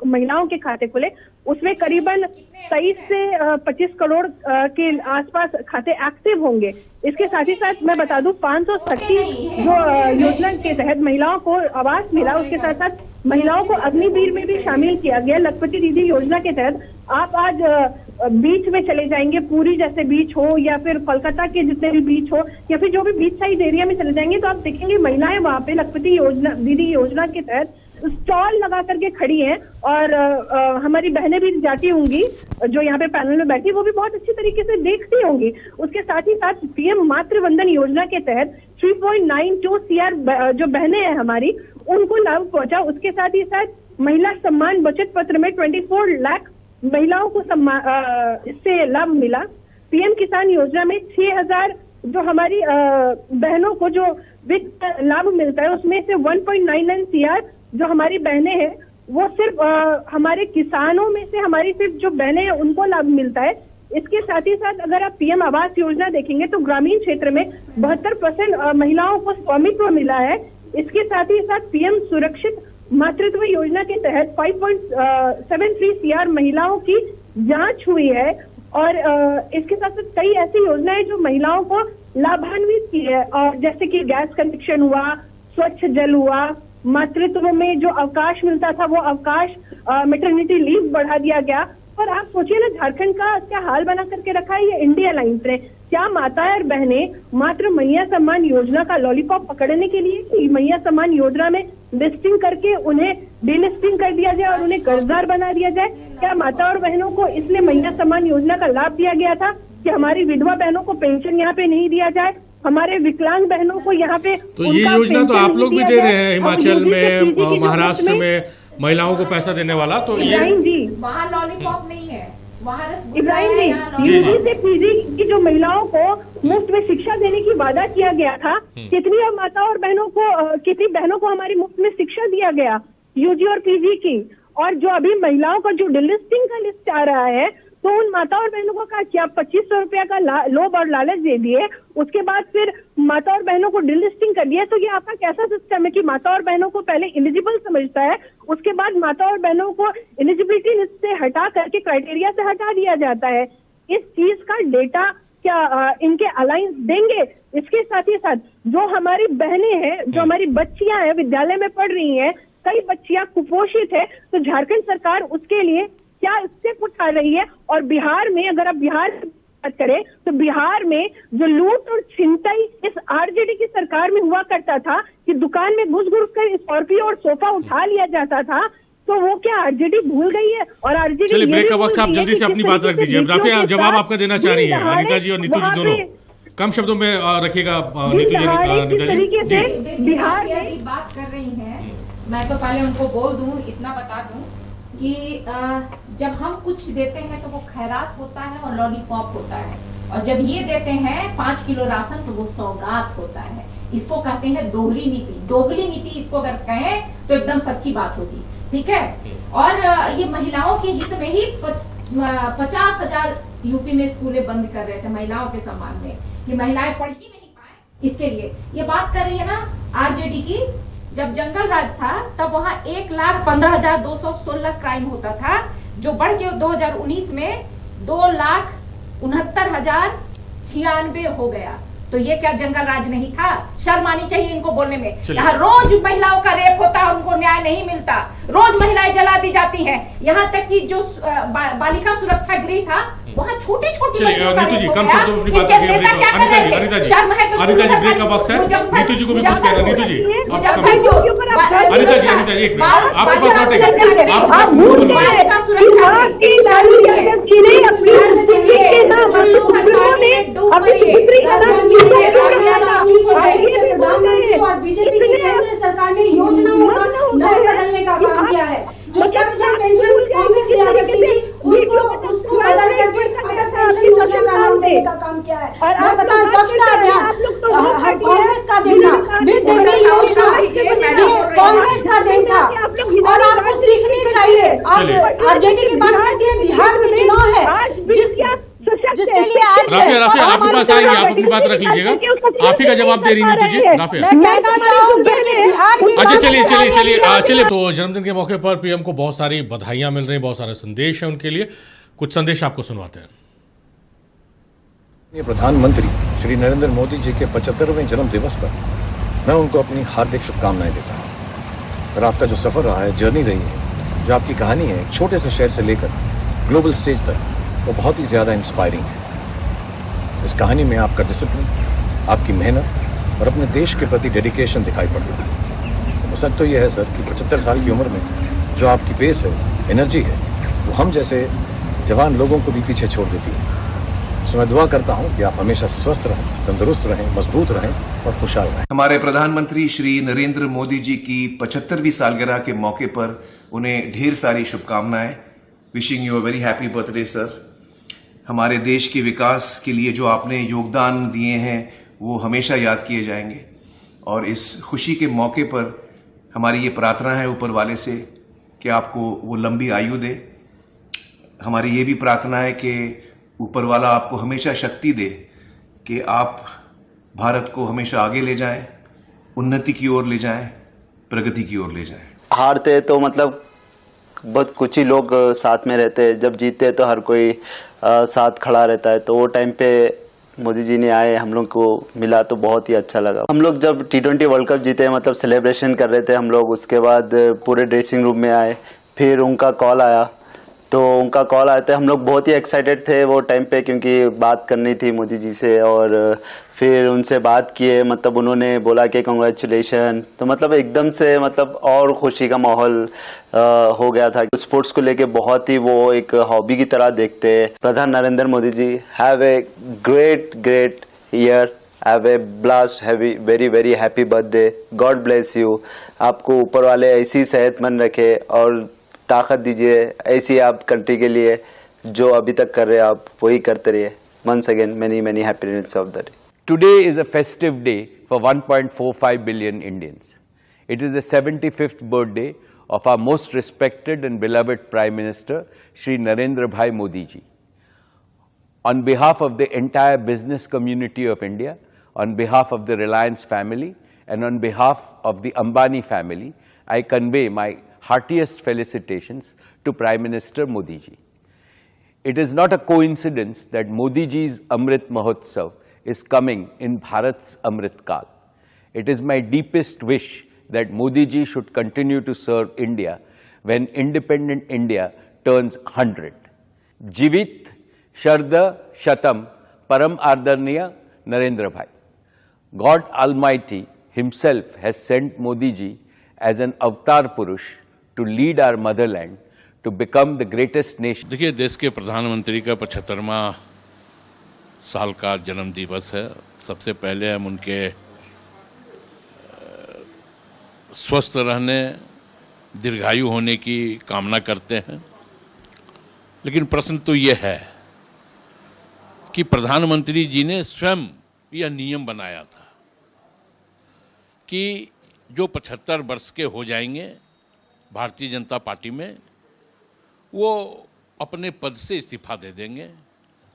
I: महिलाओं के खाते खुले, उसमें करीबन 23 से 25 करोड़ के आसपास खाते एक्टिव होंगे। इसके साथ ही साथ मैं बता दूं 530 जो योजना के तहत महिलाओं को आवास मिला, उसके साथ साथ महिलाओं को अग्निवीर में भी शामिल किया गया। लखपति दीदी योजना के तहत आप आज बीच में चले जाएंगे, पूरी जैसे बीच हो या फिर कोलकाता के जितने भी बीच हो या फिर जो भी बीच साइड एरिया में चले जाएंगे तो आप देखेंगे महिलाएं वहां पे लखपति योजना दीदी योजना के तहत स्टॉल लगा करके खड़ी हैं। और हमारी बहनें भी जाती होंगी जो यहाँ पे पैनल में बैठी, वो भी बहुत अच्छी तरीके से देखती होंगी। उसके साथ ही साथ पीएम मातृ वंदन योजना के तहत 3.92 CR जो बहनें हैं हमारी उनको लाभ पहुंचा। उसके साथ ही साथ महिला सम्मान बचत पत्र में 24 लाख महिलाओं को इससे लाभ मिला। पीएम किसान योजना में 6000 जो हमारी बहनों को जो वित्त लाभ मिलता है उसमें से 1.99 CR जो हमारी बहनें हैं वो सिर्फ हमारे किसानों में से हमारी सिर्फ जो बहनें हैं उनको लाभ मिलता है। इसके साथ ही साथ अगर आप पीएम आवास योजना देखेंगे तो ग्रामीण क्षेत्र में 72% महिलाओं को स्वामित्व मिला है। इसके साथ ही साथ पीएम सुरक्षित मातृत्व योजना के तहत 5.73 CR महिलाओं की जांच हुई है। और इसके साथ साथ कई ऐसी योजनाएं जो महिलाओं को लाभान्वित की है, और जैसे कि गैस कनेक्शन हुआ, स्वच्छ जल हुआ, मातृत्व में जो अवकाश मिलता था वो अवकाश मैटरनिटी लीव बढ़ा दिया गया। और आप सोचिए ना झारखंड का क्या हाल बना करके रखा है ये इंडिया लाइंस ने। क्या माताएं और बहनें मात्र मैया सम्मान योजना का लॉलीपॉप पकड़ने के लिए मैया सम्मान योजना में लिस्टिंग करके उन्हें डिलिस्टिंग कर दिया जाए और उन्हें कर्जदार बना दिया जाए? क्या माता और बहनों को इसलिए मैया सम्मान योजना का लाभ दिया गया था कि हमारी विधवा बहनों को पेंशन यहाँ पे नहीं दिया जाए, हमारे विकलांग बहनों को यहाँ पे?
A: तो ये योजना तो आप लोग भी दे रहे हैं हिमाचल में, महाराष्ट्र में महिलाओं को पैसा देने वाला। तो ये
J: वहाँ लॉलीपॉप नहीं है, वहाँ
I: इब्राहिम जी यूजी से पीजी की जो महिलाओं को मुफ्त में शिक्षा देने की वादा किया गया था, कितनी माता और बहनों को, कितनी बहनों को हमारी मुफ्त में शिक्षा दिया गया यूजी और पीजी की? और जो अभी महिलाओं का जो डिलिस्टिंग का लिस्ट आ रहा है तो उन माता और बहनों को क्या 2500 रुपया का लोभ और लालच दे दिए, उसके बाद फिर माता और बहनों को डिलिस्टिंग कर दिया। तो ये आपका कैसा सिस्टम है कि माता और बहनों को पहले एलिजिबल समझता है, उसके बाद माता और बहनों को एलिजिबिलिटी लिस्ट से हटा करके क्राइटेरिया से हटा दिया जाता है? इस चीज का डेटा क्या इनके अलायंस देंगे? इसके साथ ही साथ जो हमारी बहनें हैं, जो हमारी बच्चियां हैं, विद्यालय में पढ़ रही हैं, कई बच्चियां कुपोषित है, तो झारखंड सरकार उसके लिए क्या स्टेप उठा रही है? और बिहार में अगर आप बिहार की बात करें तो बिहार में जो लूट और छिनताई इस आरजेडी की सरकार में हुआ करता था कि दुकान में घुस कर स्कॉर्पियो और सोफा उठा लिया जाता था, तो वो क्या आरजेडी भूल गई है? और आरजेडी
A: चलिए ब्रेक का वक्त, आप जल्दी से अपनी बात रख दीजिए। राफी आप जवाब आपका देना चाह रही है, अनीता जी और नीतू जी दोनों कम शब्दों में रखिएगा।
J: तरीके से बिहार में बात कर रही है, मैं तो पहले उनको बोल दूं, इतना बता दूं कि जब हम कुछ देते हैं तो वो खैरात होता है और लॉलीपॉप होता है, और जब ये देते हैं 5 किलो राशन तो वो सौगात होता है। इसको कहते हैं दोहरी नीति, दोगली नीति इसको अगर कहें तो एकदम सच्ची बात होगी, ठीक है। और ये महिलाओं के हित में ही 50,000 यूपी में स्कूलें बंद कर रहे थे महिलाओं के सम्मान में, कि महिलाएं पढ़ ही नहीं पाए। इसके लिए ये बात कर रही है ना आरजेडी की। जब जंगल राज था तब वहाँ 1,15,216 क्राइम होता था, जो बढ़ के 2019 में 2,69,096 हो गया। तो ये क्या जंगल राज नहीं था? शर्म आनी चाहिए इनको बोलने में। यहाँ रोज महिलाओं का रेप होता है, उनको न्याय नहीं मिलता, रोज महिलाएं जला दी जाती हैं। यहाँ तक कि जो बालिका सुरक्षा गृह था वहाँ छोटे छोटे
A: नीतू जी कम शब्दों में अपनी बात रखिए। अनीता जी ब्रेक का वक्त है, नीतू जी को भी कुछ कहना। नीतू जी अनीता जी एक मिनट आपके पास लौटेगा।
K: बीजेपी की केंद्र सरकार ने योजनाओं का नाम बदलने का काम किया है। जो सर्वजन पेंशन कांग्रेस दिया करती थी उसको बदल करके बेटी की बात करती है। बिहार में चुनाव है जिसके लिए आज
A: राफिया आपके पास आएंगे, आप अपनी बात रख लीजिएगा, आप ही का जवाब दे रही नहीं तुझे राफिया।
K: मैं कहना चाहूंगी कि बिहार की
A: अच्छा चलिए तो जन्मदिन के मौके पर पीएम को बहुत सारी बधाइयां मिल रही, बहुत सारे संदेश हैं उनके लिए, कुछ संदेश आपको सुनवाते हैं।
L: प्रधानमंत्री श्री नरेंद्र मोदी जी के 75वें जन्म दिवस पर मैं उनको अपनी हार्दिक शुभकामनाएं देता हूं। और आपका जो सफर रहा है, जर्नी रही है, जो आपकी कहानी है एक छोटे से शहर से लेकर ग्लोबल स्टेज तक, वो बहुत ही ज़्यादा इंस्पायरिंग है। इस कहानी में आपका डिसिप्लिन, आपकी मेहनत और अपने देश के प्रति डेडिकेशन दिखाई पड़ता है। सच तो यह है सर कि 75 साल की उम्र में जो आपकी पेस है, एनर्जी है, वो हम जैसे जवान लोगों को भी पीछे छोड़ देती है। सो मैं दुआ करता हूँ कि आप हमेशा स्वस्थ रहें, तंदुरुस्त रहें, मजबूत रहें और खुशहाल रहें।
M: हमारे प्रधानमंत्री श्री नरेंद्र मोदी जी की 75वीं सालगिरह के मौके पर उन्हें ढेर सारी शुभकामनाएं। Wishing you a very happy birthday sir. हमारे देश के विकास के लिए जो आपने योगदान दिए हैं वो हमेशा याद किए जाएंगे, और इस खुशी के मौके पर हमारी ये प्रार्थना है ऊपर वाले से कि आपको वो लंबी आयु दे। हमारी ये भी प्रार्थना है कि ऊपर वाला आपको हमेशा शक्ति दे कि आप भारत को हमेशा आगे ले जाएं, उन्नति की ओर ले जाएं, प्रगति की ओर ले जाएं।
N: हारते तो मतलब बहुत कुछ ही लोग साथ में रहते हैं, जब जीतते तो हर कोई साथ खड़ा रहता है। तो वो टाइम पे मोदी जी ने आए, हम लोग को मिला तो बहुत ही अच्छा लगा। हम लोग जब T20 वर्ल्ड कप जीते मतलब सेलिब्रेशन कर रहे थे हम लोग, उसके बाद पूरे ड्रेसिंग रूम में आए, फिर उनका कॉल आया, तो उनका कॉल आया था, हम लोग बहुत ही एक्साइटेड थे वो टाइम पे, क्योंकि बात करनी थी मोदी जी से। और फिर उनसे बात किए, मतलब उन्होंने बोला कि कांग्रेचुलेशन, तो मतलब एकदम से मतलब और खुशी का माहौल हो गया था। स्पोर्ट्स को लेके बहुत ही वो एक हॉबी की तरह देखते हैं। प्रधान Narendra Modi ji, have a great year, have a blast, very very happy birthday, God bless you. आपको ऊपर वाले ऐसी सेहतमंद रखे और ताकत दीजिए, ऐसी आप कंट्री के लिए जो अभी तक कर रहे हैं आप वही करते रहिए। Once again, many happiness of the day.
O: Today is a festive day for 1.45 billion Indians. It is the 75th birthday of our most respected and beloved Prime Minister, Shri Narendra Bhai Modi ji. On behalf of the entire business community of India, on behalf of the Reliance family, and on behalf of the Ambani family, I convey my heartiest felicitations to Prime Minister Modi ji. It is not a coincidence that Modi ji's Amrit Mahotsav is coming in Bharat's Amrit Kal. It is my deepest wish that Modi ji should continue to serve India when independent India turns 100. Jivit Sharda Shatam Param Ardarniya Narendra Bhai. God Almighty himself has sent Modi ji as an avatar Purush to lead our motherland to become the greatest nation.
C: देखिए, देश के प्रधानमंत्री का 75वां साल का जन्म दिवस है। सबसे पहले हम उनके स्वस्थ रहने, दीर्घायु होने की कामना करते हैं। लेकिन प्रश्न तो ये है कि प्रधानमंत्री जी ने स्वयं यह नियम बनाया था कि जो 75 वर्ष के हो जाएंगे भारतीय जनता पार्टी में, वो अपने पद से इस्तीफा दे देंगे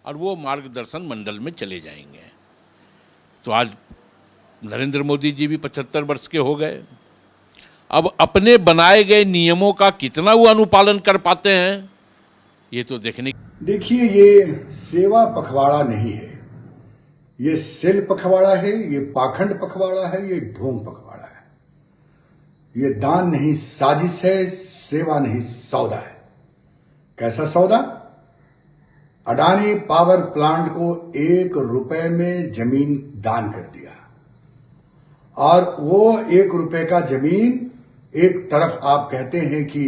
C: और वो मार्गदर्शन मंडल में चले जाएंगे। तो आज नरेंद्र मोदी जी भी 75 वर्ष के हो गए। अब अपने बनाए गए नियमों का कितना वो अनुपालन कर पाते हैं, ये तो देखने।
P: देखिए, ये सेवा पखवाड़ा नहीं है, ये सेल पखवाड़ा है, ये पाखंड पखवाड़ा है, ये ढोंग पखवाड़ा है। ये दान नहीं साजिश है, सेवा नहीं सौदा है। कैसा सौदा? अडानी पावर प्लांट को 1 रुपए में जमीन दान कर दिया, और वो 1 रुपए का जमीन, एक तरफ आप कहते हैं कि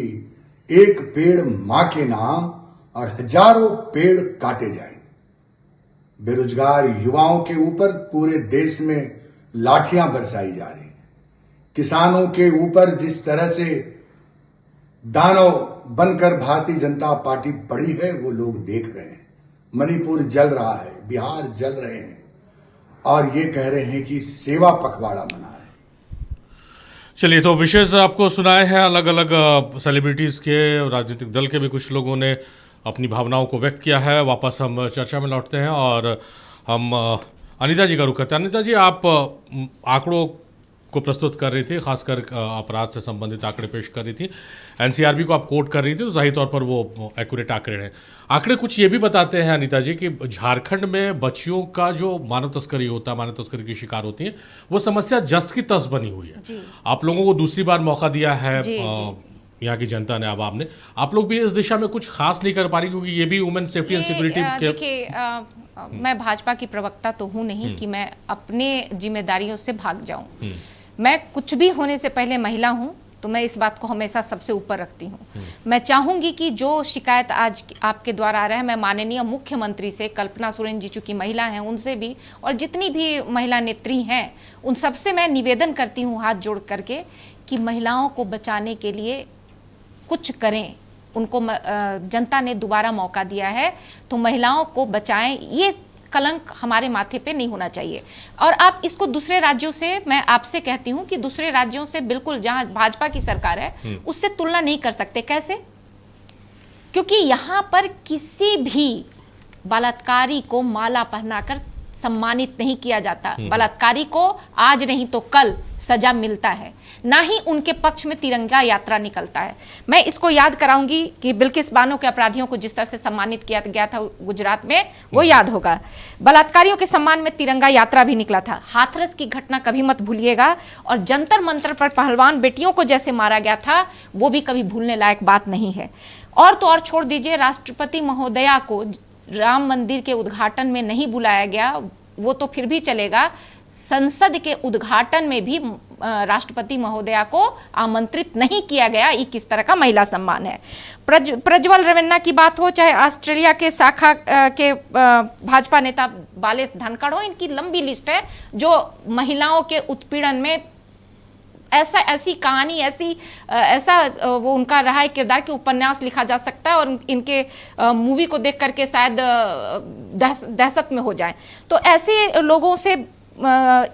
P: एक पेड़ मां के नाम और हजारों पेड़ काटे जाएंगे। बेरोजगार युवाओं के ऊपर पूरे देश में लाठियां बरसाई जा रही हैं। किसानों के ऊपर जिस तरह से दानव बनकर भारतीय जनता पार्टी पड़ी है, वो लोग देख रहे हैं। मणिपुर जल रहा है, बिहार जल रहे हैं, और ये कह रहे हैं कि सेवा पखवाड़ा मना रहे हैं।
A: चलिए, तो विशेष आपको सुनाए हैं अलग अलग सेलिब्रिटीज़ के, राजनीतिक दल के भी कुछ लोगों ने अपनी भावनाओं को व्यक्त किया है। वापस हम चर्चा में लौटते हैं और हम अनीता जी का रुख करते हैं। अनीता जी, आप आंकड़ों को प्रस्तुत कर रही थी, खासकर अपराध से संबंधित आंकड़े पेश कर रही थी, एनसीआरबी को आप कोट कर रही थी, तो जाहिर तौर पर वो एक्यूरेट आंकड़े हैं। आंकड़े कुछ ये भी बताते हैं अनीता जी कि झारखंड में बच्चियों का जो मानव तस्करी होता है, मानव तस्करी की शिकार होती है, वो समस्या जस की तस बनी हुई है। आप लोगों को दूसरी बार मौका दिया है यहाँ की जनता ने, आवाम ने, आप लोग भी इस दिशा में कुछ खास नहीं कर पा रही, क्योंकि ये भी वुमेन सेफ्टी एंड सिक्योरिटी के।
J: देखिए, मैं भाजपा की प्रवक्ता तो हूँ नहीं कि मैं अपने जिम्मेदारियों से भाग जाऊं। मैं कुछ भी होने से पहले महिला हूं, तो मैं इस बात को हमेशा सबसे ऊपर रखती हूं। मैं चाहूंगी कि जो शिकायत आज आपके द्वारा आ रहा है, मैं माननीय मुख्यमंत्री से, कल्पना सोरेन जी चूंकि महिला हैं, उनसे भी, और जितनी भी महिला नेत्री हैं उन सबसे मैं निवेदन करती हूं हाथ जोड़ करके कि महिलाओं को बचाने के लिए कुछ करें। उनको जनता ने दोबारा मौका दिया है, तो महिलाओं को बचाएं। ये कलंक हमारे माथे पे नहीं होना चाहिए। और आप इसको दूसरे राज्यों से, मैं आपसे कहती हूं कि दूसरे राज्यों से बिल्कुल, जहां भाजपा की सरकार है, उससे तुलना नहीं कर सकते। कैसे? क्योंकि यहां पर किसी भी बलात्कारी को माला पहनाकर सम्मानित नहीं किया जाता। बलात्कारी को आज नहीं तो कल सजा मिलता है, ना ही उनके पक्ष में तिरंगा यात्रा निकलता है। मैं इसको याद कराऊंगी कि बिल्किस बानो के अपराधियों को जिस तरह से सम्मानित किया गया था गुजरात में, वो याद होगा। बलात्कारियों के सम्मान में तिरंगा यात्रा भी निकला था। हाथरस की घटना कभी मत भूलिएगा। और जंतर मंतर पर पहलवान बेटियों को जैसे मारा गया था, वो भी कभी भूलने लायक बात नहीं है। और तो और छोड़ दीजिए, राष्ट्रपति महोदया को राम मंदिर के उद्घाटन में नहीं बुलाया गया, वो तो फिर भी चलेगा। संसद के उद्घाटन में भी राष्ट्रपति महोदया को आमंत्रित नहीं किया गया। ये किस तरह का महिला सम्मान है? प्रज्वल रवेन्ना की बात हो, चाहे ऑस्ट्रेलिया के शाखा के भाजपा नेता बालेश धनखड़ हो, इनकी लंबी लिस्ट है जो महिलाओं के उत्पीड़न में ऐसी कहानी, ऐसा वो उनका रहा है किरदार कि उपन्यास लिखा जा सकता है, और इनके मूवी को देख करके शायद दहशत में हो जाए। तो ऐसे लोगों से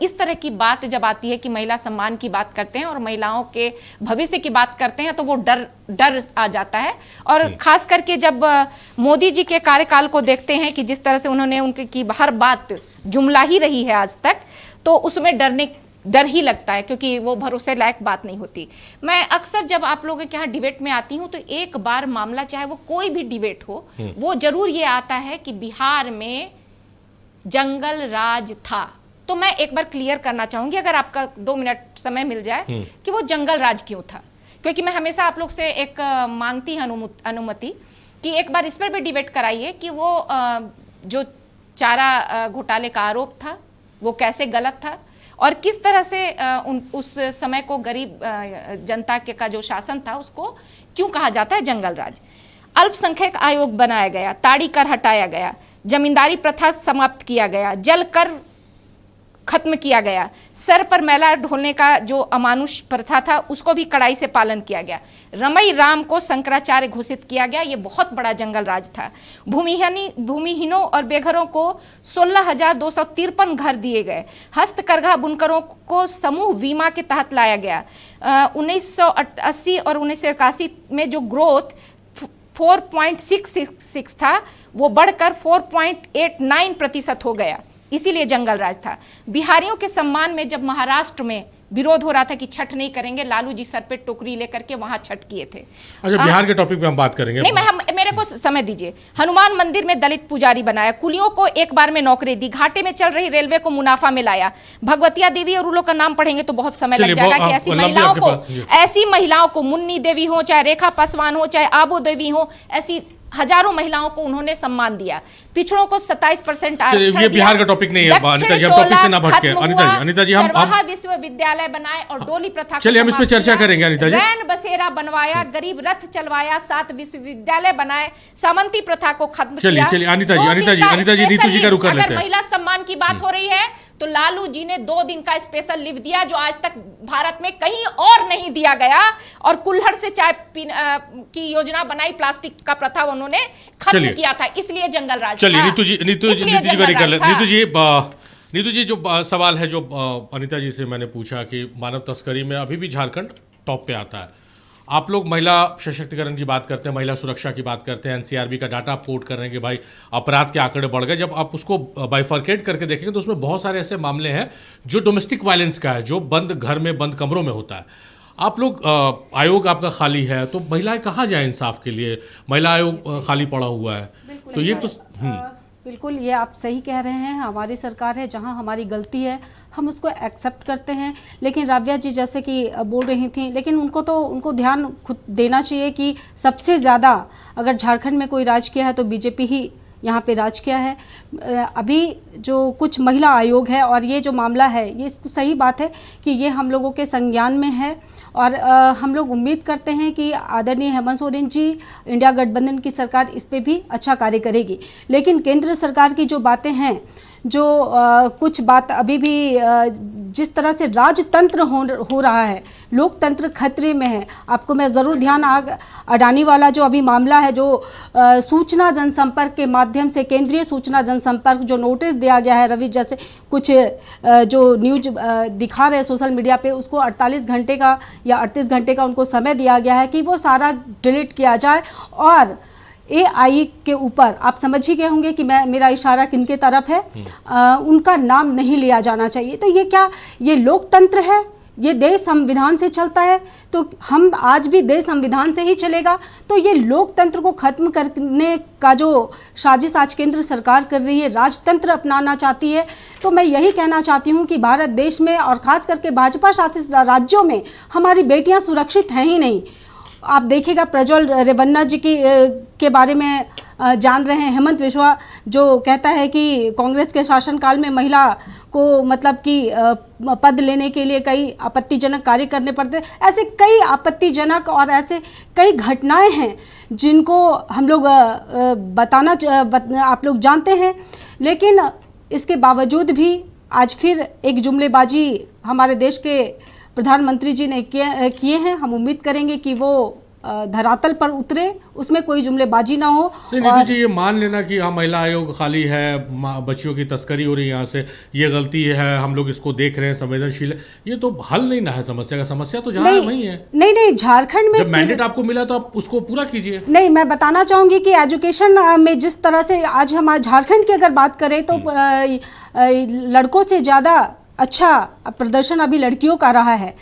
J: इस तरह की बात जब आती है कि महिला सम्मान की बात करते हैं और महिलाओं के भविष्य की बात करते हैं, तो वो डर आ जाता है। और खास करके जब मोदी जी के कार्यकाल को देखते हैं कि जिस तरह से उन्होंने उनकी हर बात जुमला ही रही है आज तक, तो उसमें डर ही लगता है, क्योंकि वो भरोसे लायक बात नहीं होती। मैं अक्सर जब आप लोगों के यहाँ डिबेट में आती हूँ, तो एक बार मामला, चाहे वो कोई भी डिबेट हो, वो जरूर ये आता है कि बिहार में जंगल राज था। तो मैं एक बार क्लियर करना चाहूंगी, अगर आपका 2 मिनट समय मिल जाए, कि वो जंगल राज क्यों था। क्योंकि मैं हमेशा आप लोग से एक मांगती हूं अनुमति कि एक बार इस पर भी डिबेट कराइए कि वो जो चारा घोटाले का आरोप था, वो कैसे गलत था, और किस तरह से उस समय को गरीब जनता के का जो शासन था, उसको क्यों कहा जाता है जंगल राज। अल्पसंख्यक आयोग बनाया गया, ताड़ी कर हटाया गया, जमींदारी प्रथा समाप्त किया गया, जल कर खत्म किया गया, सर पर मैला ढोलने का जो अमानुष प्रथा था, उसको भी कड़ाई से पालन किया गया। रमई राम को शंकराचार्य घोषित किया गया। ये बहुत बड़ा जंगल राज था। भूमिहीनों और बेघरों को 16,253 घर दिए गए। हस्तकरघा बुनकरों को समूह बीमा के तहत लाया गया। 1980 और 1981 में जो ग्रोथ 4.66 था, वो बढ़कर 4.89% हो गया। इसीलिए जंगल राज था। बिहारियों के सम्मान में जब महाराष्ट्र में विरोध हो रहा था कि छठ नहीं करेंगे, लालू जी सर पे टोकरी लेकर के वहां छठ किए थे।
A: अच्छा, बिहार के टॉपिक पे हम बात करेंगे।
J: नहीं, मेरे को समय दीजिए। हनुमान मंदिर में दलित पुजारी बनाया, कुलियों को एक बार में नौकरी दी, घाटे में चल रही रेलवे को मुनाफा में लाया। भगवतिया देवी और उन लोग का नाम पढ़ेंगे तो बहुत समय लग जाएगा कि ऐसी महिलाओं को मुन्नी देवी हो, चाहे रेखा पासवान हो, चाहे आबो देवी हो, ऐसी हजारों महिलाओं को उन्होंने सम्मान दिया। पिछड़ों को 27%
A: ये बिहार का टॉपिक नहीं है अनिता जी, हम टॉपिक से ना भटके। अनिता जी हम
J: विश्वविद्यालय बनाए और डोली प्रथा,
A: चलिए हम इस पे चर्चा करेंगे। अनिता जी,
J: रैन बसेरा बनवाया, गरीब रथ चलवाया, 7 विश्वविद्यालय बनाए, सामंती प्रथा को खत्म किया।
A: चलिए अनिता जी नीतू जी का रुख कर लेते हैं।
J: अगर महिला सम्मान की बात हो रही है, तो लालू जी ने 2 दिन का स्पेशल लीव दिया, जो आज तक भारत में कहीं और नहीं दिया गया। और कुल्हड़ से चाय की योजना बनाई, प्लास्टिक का प्रथा उन्होंने खत्म किया था, इसलिए जंगल राज।
A: चलिए नीतू जी का कर लेते। नीतू जी, नीतू जी, जो सवाल है जो अनीता जी से मैंने पूछा कि मानव तस्करी में अभी भी झारखंड टॉप पे आता है। आप लोग महिला सशक्तिकरण की बात करते हैं, महिला सुरक्षा की बात करते हैं, एनसीआरबी का डाटा आप कोट कर रहे हैं कि भाई अपराध के आंकड़े बढ़ गए। जब आप उसको बाइफर्केट करके देखेंगे तो उसमें बहुत सारे ऐसे मामले हैं जो डोमेस्टिक वायलेंस का है, जो बंद घर में, बंद कमरों में होता है। आप लोग आयोग आपका खाली है, तो महिलाएं कहाँ जाए इंसाफ के लिए? महिला आयोग खाली पड़ा हुआ है, तो ये तो
K: बिल्कुल, ये आप सही कह रहे हैं। हमारी सरकार है, जहां हमारी गलती है हम उसको एक्सेप्ट करते हैं। लेकिन राव्या जी जैसे कि बोल रही थी, लेकिन उनको ध्यान खुद देना चाहिए कि सबसे ज़्यादा अगर झारखंड में कोई राज किया है तो बीजेपी ही यहाँ पे राज किया है। अभी जो कुछ महिला आयोग है और ये जो मामला है, ये सही बात है कि ये हम लोगों के संज्ञान में है और हम लोग उम्मीद करते हैं कि आदरणीय हेमंत सोरेन जी, इंडिया गठबंधन की सरकार इस पे भी अच्छा कार्य करेगी। लेकिन केंद्र सरकार की जो बातें हैं, जो कुछ बात अभी भी जिस तरह से राजतंत्र हो रहा है, लोकतंत्र खतरे में है। आपको मैं ज़रूर ध्यान अडानी वाला जो अभी मामला है, जो सूचना जनसंपर्क के माध्यम से, केंद्रीय सूचना जनसंपर्क जो नोटिस दिया गया है, रवि जैसे कुछ जो न्यूज दिखा रहे सोशल मीडिया पे, उसको 48 घंटे का या 38 घंटे का उनको समय दिया गया है कि वो सारा डिलीट किया जाए। और AI के ऊपर आप समझ ही गए होंगे कि मेरा इशारा किनके तरफ है, उनका नाम नहीं लिया जाना चाहिए। तो ये क्या, ये लोकतंत्र है? ये देश संविधान से चलता है, तो हम आज भी देश संविधान से ही चलेगा। तो ये लोकतंत्र को खत्म करने का जो साजिश आज केंद्र सरकार कर रही है, राजतंत्र अपनाना चाहती है, तो मैं यही कहना चाहती हूँ कि भारत देश में और ख़ास करके भाजपा शासित राज्यों में हमारी बेटियाँ सुरक्षित हैं ही नहीं। आप देखिएगा, प्रज्वल रेवन्ना जी के बारे में जान रहे हैं, हेमंत विश्वा जो कहता है कि कांग्रेस के शासनकाल में महिला को मतलब कि पद लेने के लिए कई आपत्तिजनक कार्य करने पड़ते। ऐसे कई आपत्तिजनक और ऐसे कई घटनाएं हैं जिनको हम लोग आप लोग जानते हैं। लेकिन इसके बावजूद भी आज फिर एक जुमलेबाजी हमारे देश के प्रधानमंत्री जी ने किए हैं। हम उम्मीद करेंगे कि वो धरातल पर उतरे, उसमें कोई जुमलेबाजी ना हो।
A: नीतू जी, ये मान लेना कि हाँ महिला आयोग खाली है, बच्चियों की तस्करी हो रही है यहाँ से, ये गलती है, हम लोग इसको देख रहे हैं, संवेदनशील है, ये तो हल नहीं ना है समस्या का। समस्या तो जहाँ वही है।
K: नहीं, झारखंड में
A: जब मैंडेट आपको मिला तो आप उसको पूरा कीजिए।
K: नहीं, मैं बताना चाहूँगी कि एजुकेशन में जिस तरह से आज हमारे झारखंड की अगर बात करें तो लड़कों से ज़्यादा अच्छा प्रदर्शन अभी लड़कियों का रहा है।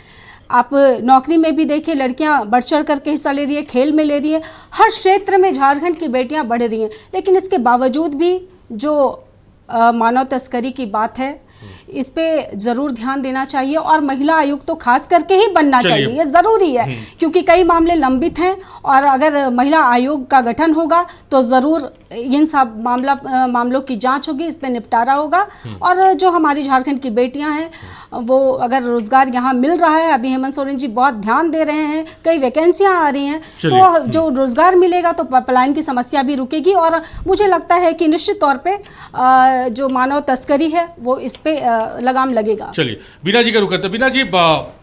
K: आप नौकरी में भी देखिए, लड़कियां बढ़ चढ़ करके हिस्सा ले रही है, खेल में ले रही है, हर क्षेत्र में झारखंड की बेटियां बढ़ रही हैं। लेकिन इसके बावजूद भी जो मानव तस्करी की बात है, इस पे जरूर ध्यान देना चाहिए और महिला आयोग तो खास करके ही बनना चाहिए, ये जरूरी है क्योंकि कई मामले लंबित हैं और अगर महिला आयोग का गठन होगा तो जरूर इन सब मामलों की जांच होगी, इस पे निपटारा होगा। और जो हमारी झारखंड की बेटियां हैं वो अगर रोजगार यहाँ मिल रहा है, अभी हेमंत सोरेन जी बहुत ध्यान दे रहे हैं, कई वैकेंसियां आ रही हैं, तो जो रोजगार मिलेगा तो पलायन की समस्या भी रुकेगी। और मुझे लगता है कि निश्चित तौर पे जो मानव तस्करी है वो इस पे लगाम लगेगा।
A: चलिए बीना जी का रुक करते हैं। बीना जी,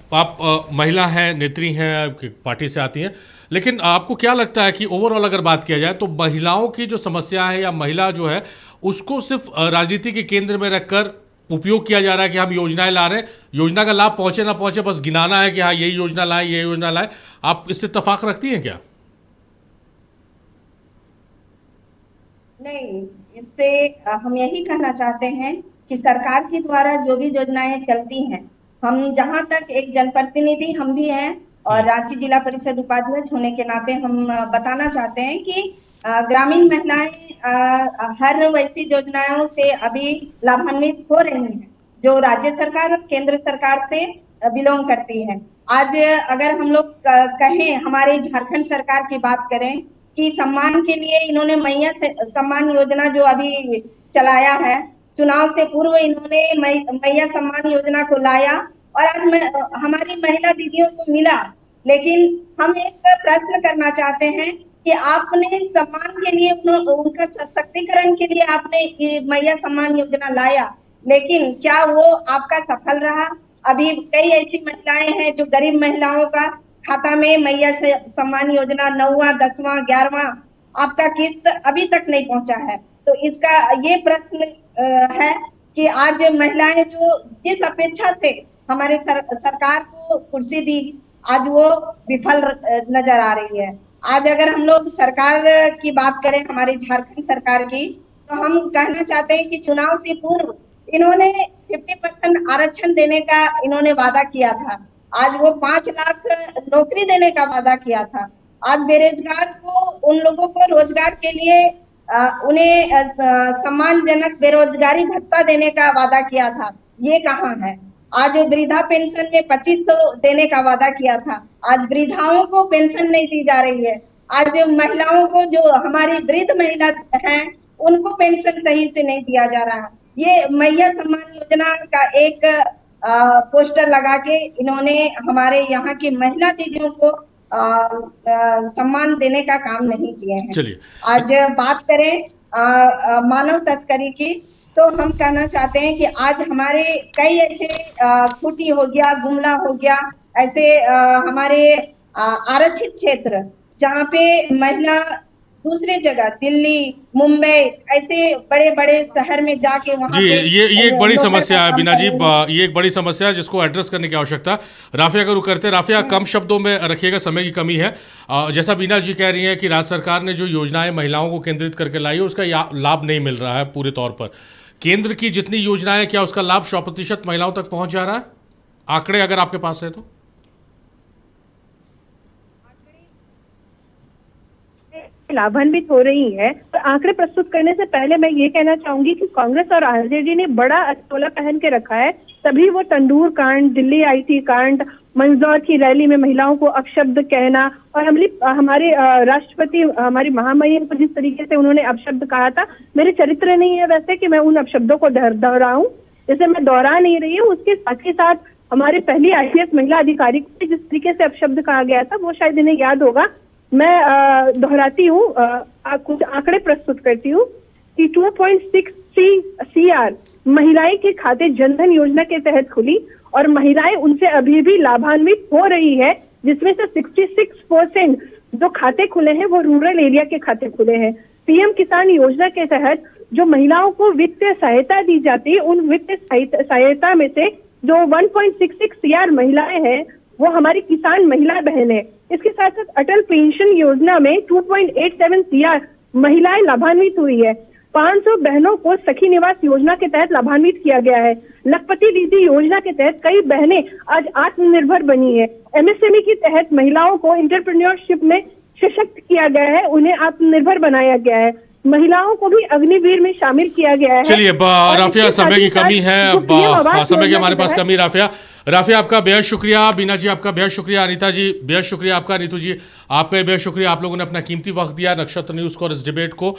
A: आप महिला हैं, नेत्री हैं, पार्टी से आती हैं, लेकिन आपको क्या लगता है कि ओवरऑल अगर बात किया जाए तो महिलाओं की जो समस्या है या महिला जो है उसको सिर्फ राजनीति के केंद्र में रखकर उपयोग किया जा रहा है कि हम योजनाएं ला रहे हैं, योजना का लाभ पहुंचे ना पहुंचे बस गिनाना है कि हाँ यही योजना लाए, ये योजना लाए। आप इससे इत्तेफाक रखती हैं क्या?
I: नहीं, इससे हम यही कहना चाहते हैं कि सरकार के द्वारा जो भी योजनाएं चलती हैं, हम जहां तक एक जनप्रतिनिधि हम भी हैं और राज्य जिला परिषद उपाध्यक्ष होने के नाते हम बताना चाहते हैं कि ग्रामीण महिलाएं हर वैसी योजनाओं से अभी लाभान्वित हो रही हैं जो राज्य सरकार और केंद्र सरकार से बिलोंग करती है। आज अगर हम लोग कहें, हमारे झारखंड सरकार की बात करें कि सम्मान के लिए इन्होंने मैया सम्मान योजना जो अभी चलाया है, चुनाव से पूर्व इन्होंने मैया सम्मान योजना को लाया और आज हमारी महिला दीदियों को मिला। लेकिन हम एक प्रश्न करना चाहते हैं कि आपने सम्मान के लिए उनका सशक्तिकरण के लिए आपने मैया सम्मान योजना लाया, लेकिन क्या वो आपका सफल रहा? अभी कई ऐसी महिलाएं हैं जो गरीब महिलाओं का खाता में मैया सम्मान योजना 9वां, 10वां, 11वां आपका किस्त अभी तक नहीं पहुंचा है। तो इसका ये प्रश्न है
Q: कि आज महिलाएं जो जिस अपेक्षा से हमारे सरकार को कुर्सी दी, आज वो विफल नजर आ रही है। आज अगर हम लोग सरकार की बात करें, हमारी झारखंड सरकार की, तो हम कहना चाहते हैं कि चुनाव से पूर्व इन्होंने 50% आरक्षण देने का इन्होंने वादा किया था। आज वो 5 लाख नौकरी देने का वादा किया था। आज बेरोजगार को, उन लोगों को रोजगार के लिए उन्हें सम्मानजनक बेरोजगारी भत्ता देने का वादा किया था। ये कहाँ है? आज वृद्धा पेंशन में 2500 देने का वादा किया था। आज वृद्धाओं को पेंशन नहीं दी जा रही है। आज महिलाओं को, जो हमारी वृद्ध महिला हैं, उनको पेंशन सही से नहीं दिया जा रहा है। ये मैया सम्मान योजना का एक पोस्टर लगा के इन्होंने हमारे यहाँ की महिला दीदियों को सम्मान देने का काम नहीं किए हैं।
A: चलिए,
Q: आज बात करें मानव तस्करी की, तो हम कहना चाहते हैं कि आज हमारे कई ऐसे खूंटी हो गया, गुमला हो गया, ऐसे हमारे आरक्षित क्षेत्र जहाँ पे महिला दूसरे जगह, दिल्ली, मुंबई, ऐसे बड़े बड़े शहर में जाके वहाँ
A: जी, ये एक बड़ी समस्या है बीना जी, ये एक बड़ी समस्या है जिसको एड्रेस करने की आवश्यकता है। राफिया का रुख करते हैं। राफिया, कम शब्दों में रखिएगा, समय की कमी है। जैसा बीना जी कह रही हैं कि राज्य सरकार ने जो योजनाएं महिलाओं को केंद्रित करके लाई है, उसका लाभ नहीं मिल रहा है पूरे तौर पर। केंद्र की जितनी योजनाएं, क्या उसका लाभ 100% महिलाओं तक पहुंच जा रहा है? आंकड़े अगर आपके पास है तो।
I: लाभान्वित हो रही है। तो आंकड़े प्रस्तुत करने से पहले मैं ये कहना चाहूंगी कि कांग्रेस और आरजेडी ने बड़ा अटोला पहन के रखा है। तभी वो तंदूर कांड, दिल्ली आईटी कांड, मंदसौर की रैली में महिलाओं को अपशब्द कहना, और हमारे राष्ट्रपति, हमारी महामहिम को जिस तरीके से उन्होंने अपशब्द कहा था, मेरे चरित्र नहीं है वैसे कि मैं उन अपशब्दों को दोहराऊं, जैसे मैं दोहरा नहीं रही हूँ। उसके साथ ही साथ हमारी पहली IPS महिला अधिकारी को जिस तरीके से अपशब्द कहा गया था, वो शायद इन्हें याद होगा। मैं दोहराती हूँ, कुछ आंकड़े प्रस्तुत करती हूँ कि 2.63 CR महिलाएं के खाते जनधन योजना के तहत खुली, और महिलाएं उनसे अभी भी लाभान्वित हो रही है, जिसमें से 66% जो खाते खुले हैं वो रूरल एरिया के खाते खुले हैं। PM किसान योजना के तहत जो महिलाओं को वित्तीय सहायता दी जाती है, उन वित्तीय सहायता में से जो 1.66 CR महिलाएं हैं, वो हमारी किसान महिला बहन है। इसके साथ साथ अटल पेंशन योजना में 2.87 CR महिलाएं लाभान्वित हुई है। 500 बहनों को सखी निवास योजना के तहत लाभान्वित किया गया है। लखपति दीदी योजना के तहत कई बहनें आज आत्मनिर्भर बनी है। MSME के तहत महिलाओं को एंटरप्रेन्योरशिप में सशक्त किया गया है, उन्हें आत्मनिर्भर बनाया गया है। महिलाओं को भी अग्निवीर में शामिल किया गया है।
A: चलिए राफिया, समय की कमी है, समय की हमारे पास कमी। राफिया आपका बेहद शुक्रिया, बीना जी आपका बेहद शुक्रिया, अनीता जी बेहद शुक्रिया आपका, नीतू जी आपका बेहद शुक्रिया। आप लोगों ने अपना कीमती वक्त दिया नक्षत्र न्यूज़ को और इस डिबेट को